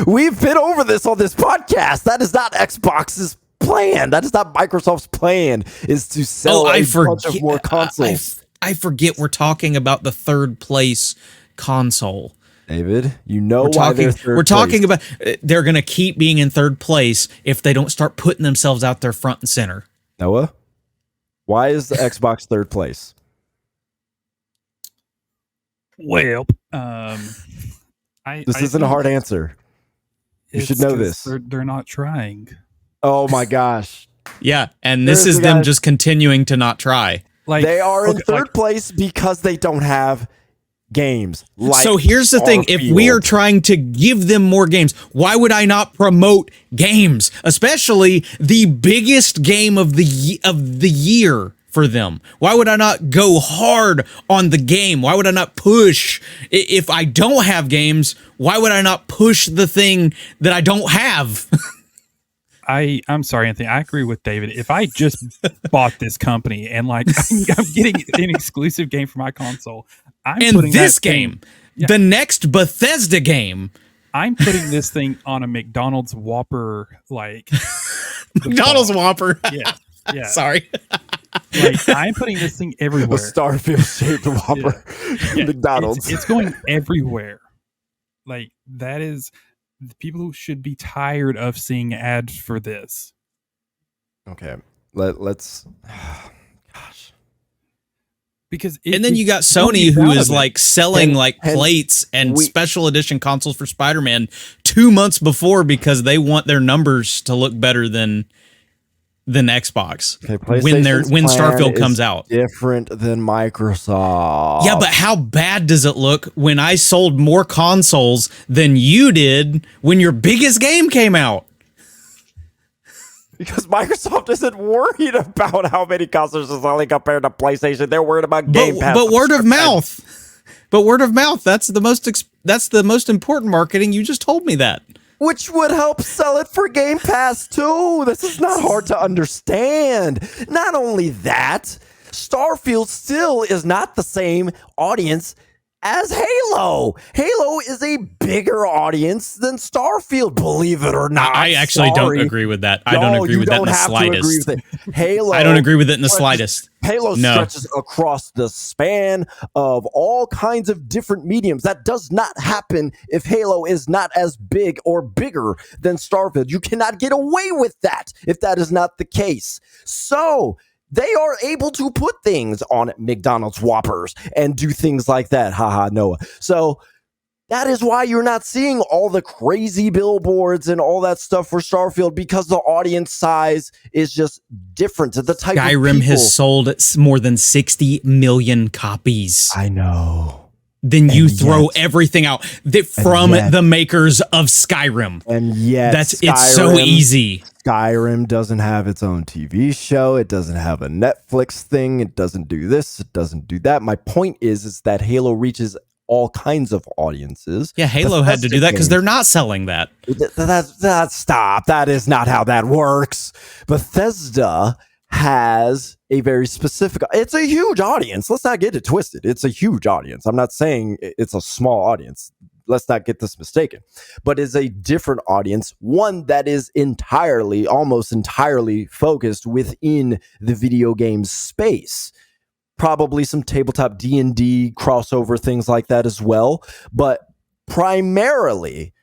We've been over this on this podcast. That is not Xbox's plan. That is not Microsoft's plan, is to sell a bunch of more consoles. I forget we're talking about the third place console. David, you know why they're third We're talking place. about they're going to keep being in third place if they don't start putting themselves out there front and center. Noah, why is the Xbox third place? Well, This isn't a hard answer. You should know this. They're not trying. Oh my gosh. Yeah, and this is them just continuing to not try. Like They are in third place because they don't have games. So here's the thing. If we are trying to give them more games, why would I not promote games? Especially the biggest game of the year for them. Why would I not go hard on the game? Why would I not push? If I don't have games, why would I not push the thing that I don't have? I'm sorry, Anthony. I agree with David. If I just bought this company and like I'm getting an exclusive game for my console, and this game, the next Bethesda game, I'm putting this thing on a McDonald's Whopper, like McDonald's Whopper. Yeah. Sorry. Like I'm putting this thing everywhere. A Starfield shaped Whopper. Yeah. McDonald's. It's going everywhere. Like that is the people who should be tired of seeing ads for this. Okay. Let's gosh. Because and then you got Sony, who is like selling plates and special edition consoles for Spider-Man 2 months before because they want their numbers to look better than Xbox when Starfield comes out. Different than Microsoft. Yeah, but how bad does it look when I sold more consoles than you did when your biggest game came out? Because Microsoft isn't worried about how many consoles are selling compared to PlayStation. They're worried about Game Pass. But word of mouth. But word of mouth, that's the most important marketing. You just told me that. Which would help sell it for Game Pass too. This is not hard to understand. Not only that, Starfield still is not the same audience as Halo. Halo is a bigger audience than Starfield, believe it or not. I actually don't agree with that. I don't agree with that in the slightest. Halo. I don't agree with it in the slightest. Halo stretches across the span of all kinds of different mediums. That does not happen if Halo is not as big or bigger than Starfield. You cannot get away with that if that is not the case. So they are able to put things on McDonald's Whoppers and do things like that. Haha, Noah. So that is why you're not seeing all the crazy billboards and all that stuff for Starfield, because the audience size is just different. The type Skyrim has sold more than 60 million copies. I know. Then you throw everything out from the makers of Skyrim. And yet, it's so easy. Skyrim doesn't have its own TV show. It doesn't have a Netflix thing. It doesn't do this. It doesn't do that. My point is that Halo reaches all kinds of audiences. Yeah, Halo had to do that because they're not selling that. Stop. That is not how that works. Bethesda has a very specific, it's a huge audience. Let's not get it twisted. It's a huge audience. I'm not saying it's a small audience. Let's not get this mistaken. But it's a different audience, one that is almost entirely focused within the video game space. Probably some tabletop D&D crossover, things like that as well. But primarily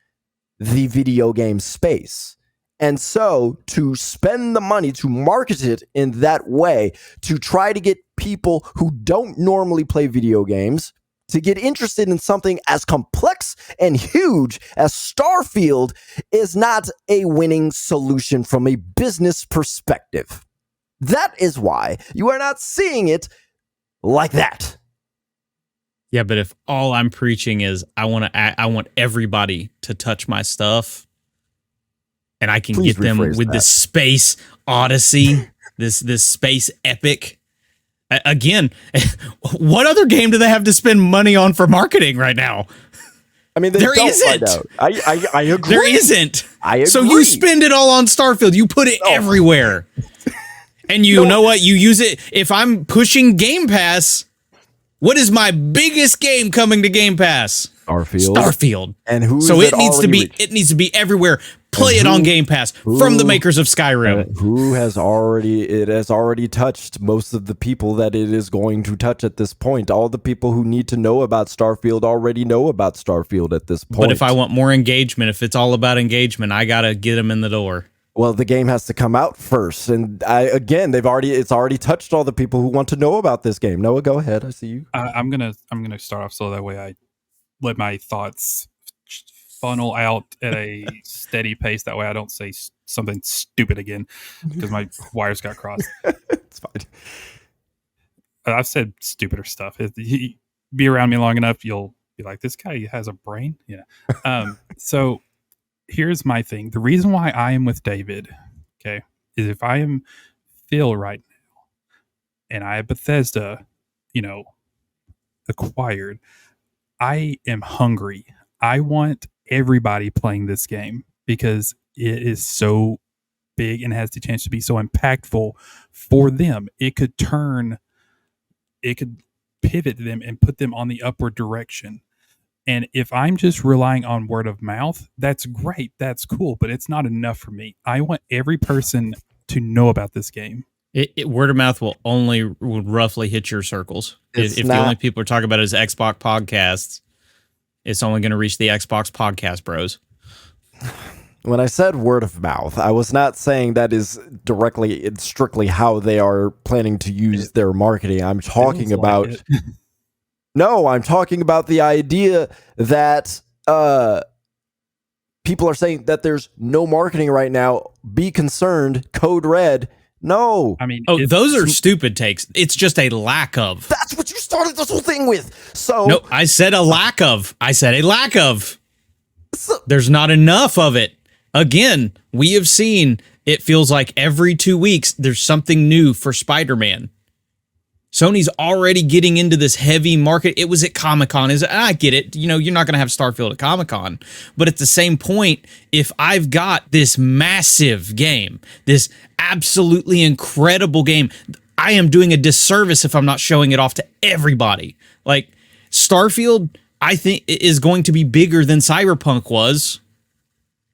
the video game space. And so to spend the money to market it in that way, to try to get people who don't normally play video games to get interested in something as complex and huge as Starfield, is not a winning solution from a business perspective. That is why you are not seeing it like that. Yeah, but if all I'm preaching is I want everybody to touch my stuff, and I can get them with this space odyssey, this space epic. Again, what other game do they have to spend money on for marketing right now? I mean, there isn't. I agree. There isn't. I agree. So you spend it all on Starfield. You put it everywhere. And you know what? You use it. If I'm pushing Game Pass, what is my biggest game coming to Game Pass? Starfield. And who? So is it needs to already be reached? it needs to be everywhere. Play it on Game Pass from the makers of Skyrim. Who has already? It has already touched most of the people that it is going to touch at this point. All the people who need to know about Starfield already know about Starfield at this point. But if I want more engagement, if it's all about engagement, I gotta get them in the door. Well, the game has to come out first, and it's already touched all the people who want to know about this game. Noah, go ahead. I see you. I'm gonna start off so that way I let my thoughts funnel out at a steady pace. That way I don't say something stupid again because my wires got crossed. It's fine. I've said stupider stuff. You be around me long enough, you'll be like, this guy has a brain. Yeah. So here's my thing. The reason why I am with David, okay, is if I am Phil right now and I have Bethesda, acquired, I am hungry. I want everybody playing this game because it is so big and has the chance to be so impactful for them. It could pivot them and put them on the upward direction. And if I'm just relying on word of mouth, that's great. That's cool. But it's not enough for me. I want every person to know about this game. Word of mouth will roughly hit your circles. If the only people are talking about it is Xbox podcasts, it's only going to reach the Xbox podcast bros. When I said word of mouth, I was not saying that is it's strictly how they are planning to use their marketing. I'm talking about... No, I'm talking about the idea that people are saying that there's no marketing right now. Be concerned. Code Red. No. I mean, those are stupid takes. It's just a lack of. That's what you started this whole thing with. So no, I said a lack of. There's not enough of it. Again, we have seen it feels like every 2 weeks there's something new for Spider-Man. Sony's already getting into this heavy market. It was at Comic-Con. I get it. You're not going to have Starfield at Comic-Con. But at the same point, if I've got this massive game, this absolutely incredible game, I am doing a disservice if I'm not showing it off to everybody. Like, Starfield, I think, is going to be bigger than Cyberpunk was.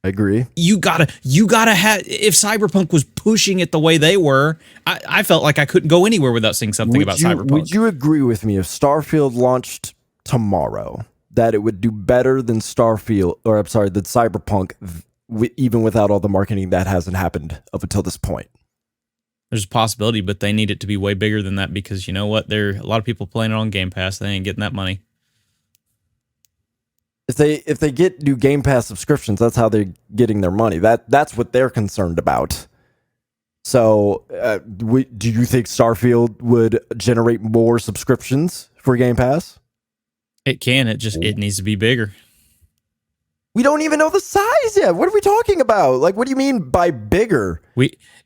I agree. You gotta have. If Cyberpunk was pushing it the way they were, I felt like I couldn't go anywhere without seeing something about Cyberpunk. Would you agree with me if Starfield launched tomorrow that it would do better than than Cyberpunk, even without all the marketing that hasn't happened up until this point? There's a possibility, but they need it to be way bigger than that because you know what? There are a lot of people playing it on Game Pass. They ain't getting that money. If they get new Game Pass subscriptions, that's how they're getting their money. That's what they're concerned about. So, do you think Starfield would generate more subscriptions for Game Pass? It can. It needs to be bigger. We don't even know the size yet. What are we talking about? Like, what do you mean by bigger?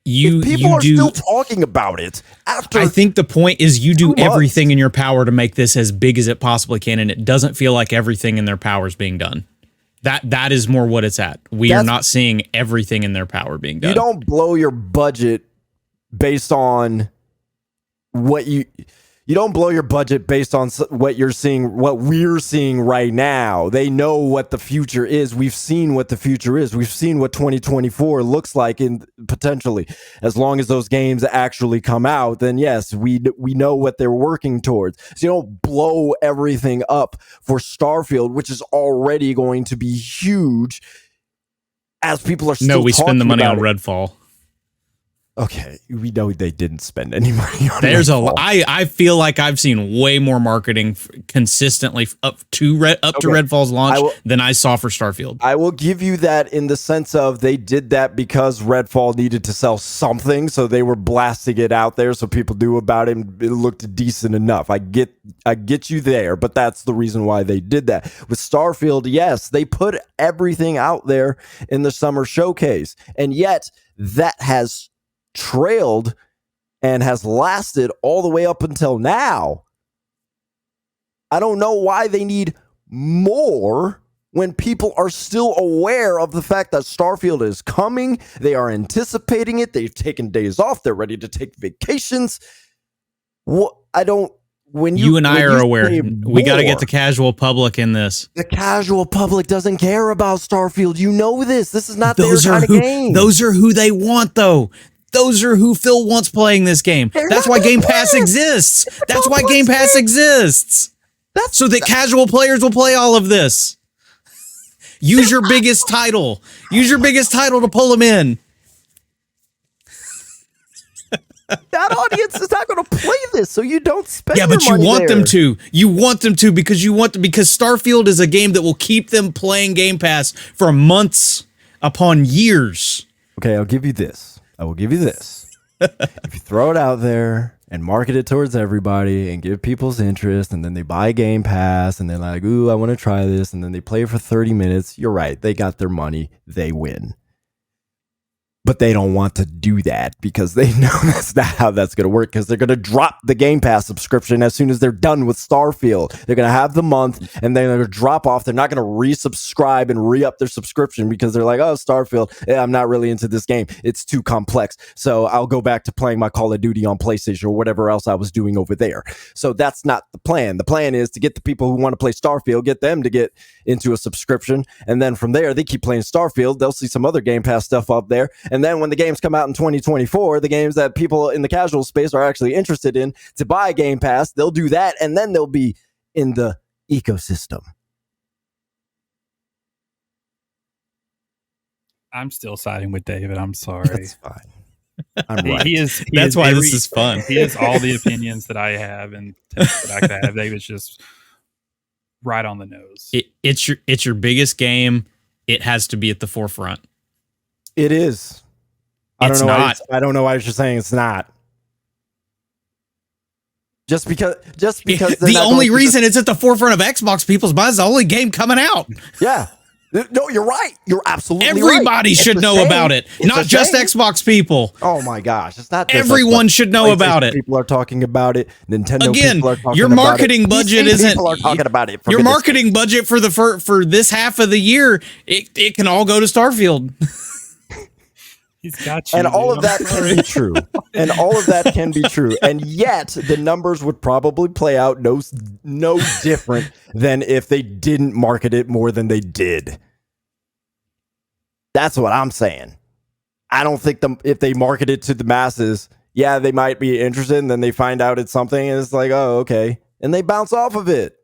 If people are still talking about it after. I think the point is you do everything in your power to make this as big as it possibly can, and it doesn't feel like everything in their power is being done. That is more what it's at. We are not seeing everything in their power being done. You don't blow your budget based on what you don't blow your budget based on what you're seeing, what we're seeing right now. They know what the future is. We've seen what the future is. We've seen what 2024 looks like in potentially. As long as those games actually come out, then yes, we know what they're working towards. So you don't blow everything up for Starfield, which is already going to be huge. As people are still we spend the money on Redfall. Okay, we know they didn't spend any money on Redfall. I feel like I've seen way more marketing consistently up to Redfall's launch than I saw for Starfield. I will give you that in the sense of they did that because Redfall needed to sell something, so they were blasting it out there so people knew about it and it looked decent enough. I get you there, but that's the reason why they did that. With Starfield, yes, they put everything out there in the summer showcase, and yet that has trailed and has lasted all the way up until now. I don't know why they need more when people are still aware of the fact that Starfield is coming. They are anticipating it. They've taken days off. They're ready to take vacations. when You and I when are you aware. say We got to get more, the casual public in this. the casual public doesn't care about Starfield. You know this. This is not their Those are kind of who. game. Those are who they want, though. Those are who Phil wants playing this game. They're That's not why gonna Game play Pass it. exists. It's a That's why complex Game Pass game. exists. That's So that casual players will play all of this. Use your biggest title. Use your biggest title to pull them in. that audience is not going to play this, so you don't spend. Yeah, but your you money want there. them to. You want them to because because Starfield is a game that will keep them playing Game Pass for months upon years. Okay, I'll give you this. I will give you this. If you throw it out there and market it towards everybody and give people's interest, and then they buy Game Pass and they're like, ooh, I want to try this, and then they play for 30 minutes, you're right. They got their money. They win. But they don't want to do that because they know that's not how that's going to work, because they're going to drop the Game Pass subscription as soon as they're done with Starfield. They're going to have the month and then they're going to drop off. They're not going to resubscribe and re-up their subscription because they're like, oh, Starfield, I'm not really into this game. It's too complex. So I'll go back to playing my Call of Duty on PlayStation or whatever else I was doing over there. So that's not the plan. The plan is to get the people who want to play Starfield, get them to get into a subscription. And then from there, they keep playing Starfield. They'll see some other Game Pass stuff up there. And then when the games come out in 2024, the games that people in the casual space are actually interested in to buy Game Pass, they'll do that, and then they'll be in the ecosystem. I'm still siding with David. I'm sorry. That's fine. I'm right. That's why this is fun. He has all the opinions that I have and tips that I could have. David's just right on the nose. It's your biggest game. It has to be at the forefront. It is. I don't know why you're saying it's not. Just because the only reason it's at the forefront of Xbox people's minds is the only game coming out. Yeah. No, you're right. You're absolutely Everybody right. should know about it, not just Xbox people. Oh my gosh, it's not. Just Everyone should know about it. People are talking about it. Nintendo Again, people are talking your about marketing it. budget PC isn't. People are talking about it. Your marketing budget for this half of the year, it can all go to Starfield. He's got you. And all of that can be true. And all of that can be true. And yet the numbers would probably play out no different than if they didn't market it more than they did. That's what I'm saying. I don't think if they market it to the masses, yeah, they might be interested, and then they find out it's something and it's like, oh, okay. And they bounce off of it.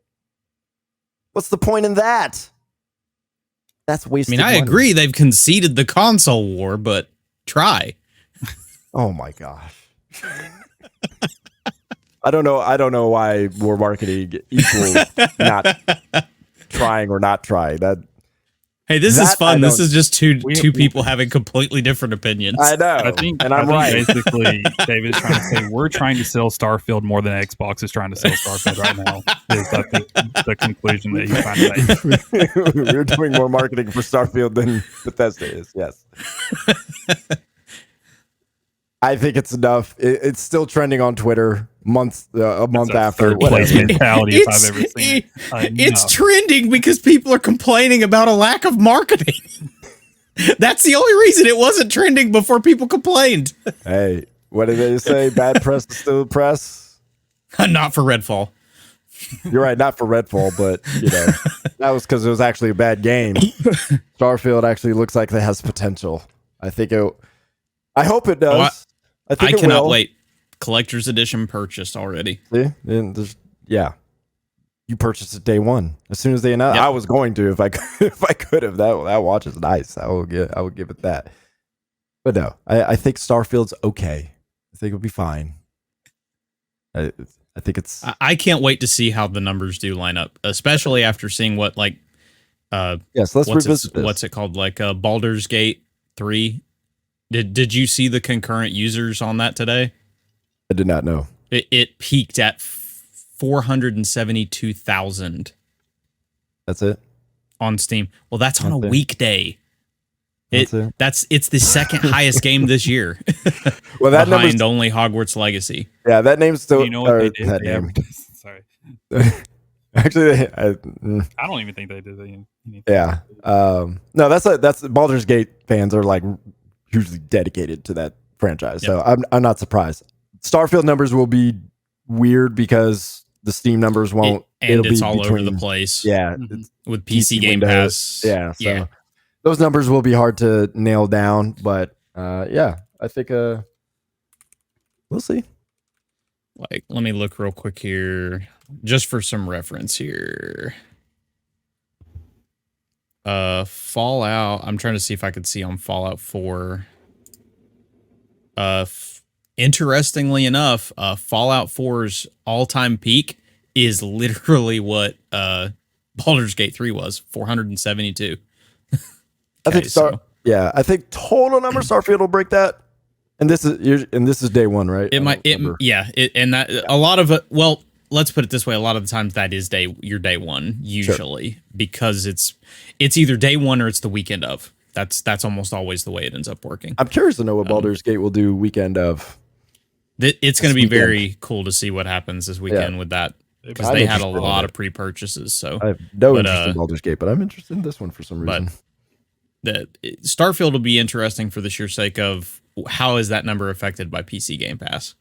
What's the point in that? That's wasted money. I agree they've conceded the console war, but try. Oh my gosh. I don't know why more marketing equals not trying or not trying. Hey, this is fun. This is just two people having completely different opinions. I know. I think right. Basically, David's trying to say we're trying to sell Starfield more than Xbox is trying to sell Starfield right now. Is I think the conclusion that he's trying to make. We're doing more marketing for Starfield than Bethesda is. Yes. I think it's enough. It's still trending on Twitter a month after. Third place mentality if I've ever seen it. It's trending because people are complaining about a lack of marketing. That's the only reason it wasn't trending before people complained. Hey, what did they say? Bad press is still press? Not for Redfall. You're right, not for Redfall, but that was because it was actually a bad game. Starfield actually looks like it has potential. I hope it does. I cannot wait. Collector's edition purchased already. See? Yeah. You purchased it day one. As soon as they announced, I was going to if I could have. That watch is nice. I would give it that. But no, I think Starfield's okay. I think it'll be fine. I think it's. I can't wait to see how the numbers do line up, especially after seeing what yes, let's revisit this. What's it called? Baldur's Gate 3. Did you see the concurrent users on that today? I did not know. It peaked at 472,000. That's it? On Steam. Well, that's on a weekday. It's the second highest game this year. Well, that behind only Hogwarts Legacy. Yeah, that name's still. You know what they did? That name. Sorry. Actually, I don't even think they did anything. Yeah. No, that's Baldur's Gate fans are hugely dedicated to that franchise. Yep. So I'm not surprised. Starfield numbers will be weird because the Steam numbers won't. And it'll it's be all over the between- place. Yeah, With PC Game Windows. Pass. Yeah, so those numbers will be hard to nail down, but yeah, I think we'll see. Like, let me look real quick here, just for some reference here. Fallout. I'm trying to see if I could see on Fallout 4. Interestingly enough, Fallout 4's all-time peak is literally what Baldur's Gate 3 was, 472. I think I think total number Starfield will break that. And this is day one, right? It might, and that a lot of it. Well, let's put it this way: a lot of the times that is your day one usually, because it's either day one or it's the weekend of. That's almost always the way it ends up working. I'm curious to know what Baldur's Gate will do weekend of. It's going to be very cool to see what happens this weekend with that, because they had a lot of pre-purchases. So I have no interest in Baldur's Gate, but I'm interested in this one for some reason. Starfield will be interesting for the sheer sake of how is that number affected by PC Game Pass?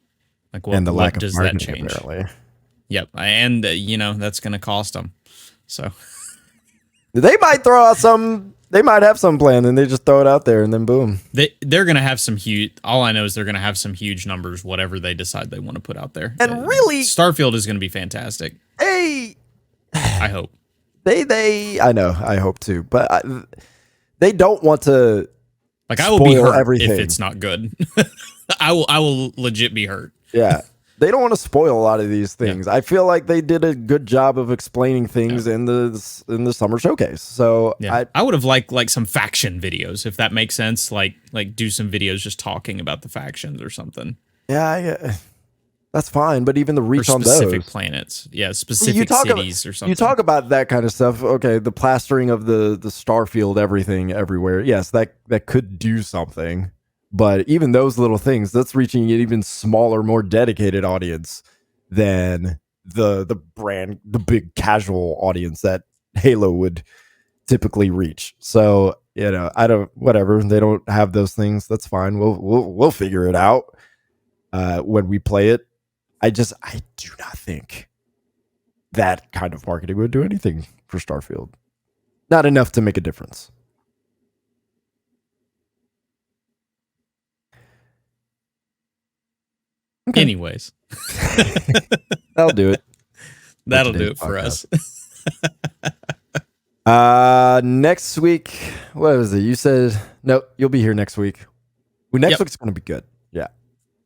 Like, and the lack of does marketing, that change? Apparently. Yep, and that's going to cost them. So they might throw out some. They might have some plan, and they just throw it out there, and then boom. They're going to have some huge. All I know is they're going to have some huge numbers, whatever they decide they want to put out there. And really, Starfield is going to be fantastic. I hope. I know. I hope too, but they don't want to. Like, I will be hurt everything if it's not good. I will legit be hurt. Yeah. They don't want to spoil a lot of these things. Yeah. I feel like they did a good job of explaining things in the summer showcase. So I would have liked some faction videos, if that makes sense. Like do some videos just talking about the factions or something. Yeah, that's fine. But even the reach on those specific planets, specific cities or something. You talk about that kind of stuff. Okay, the plastering of the Starfield, everything, everywhere. Yes, that could do something. But even those little things, that's reaching an even smaller, more dedicated audience than the big casual audience that Halo would typically reach. So, whatever. They don't have those things. That's fine. We'll figure it out when we play it. I do not think that kind of marketing would do anything for Starfield. Not enough to make a difference. Okay. Anyways, that'll do it. That'll do it for us. Next week, what was it? You said no. You'll be here next week. Next week's going to be good. Yeah,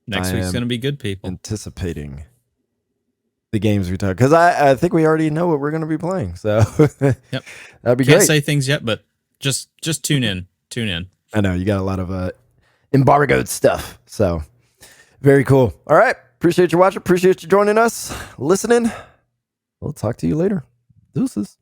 next week's going to be good. People anticipating the games we talk, because I think we already know what we're going to be playing. So that'd be great. Can't say things yet, but just tune in. Tune in. I know you got a lot of embargoed stuff. So. Very cool. All right. Appreciate you watching. Appreciate you joining us, listening. We'll talk to you later. Deuces.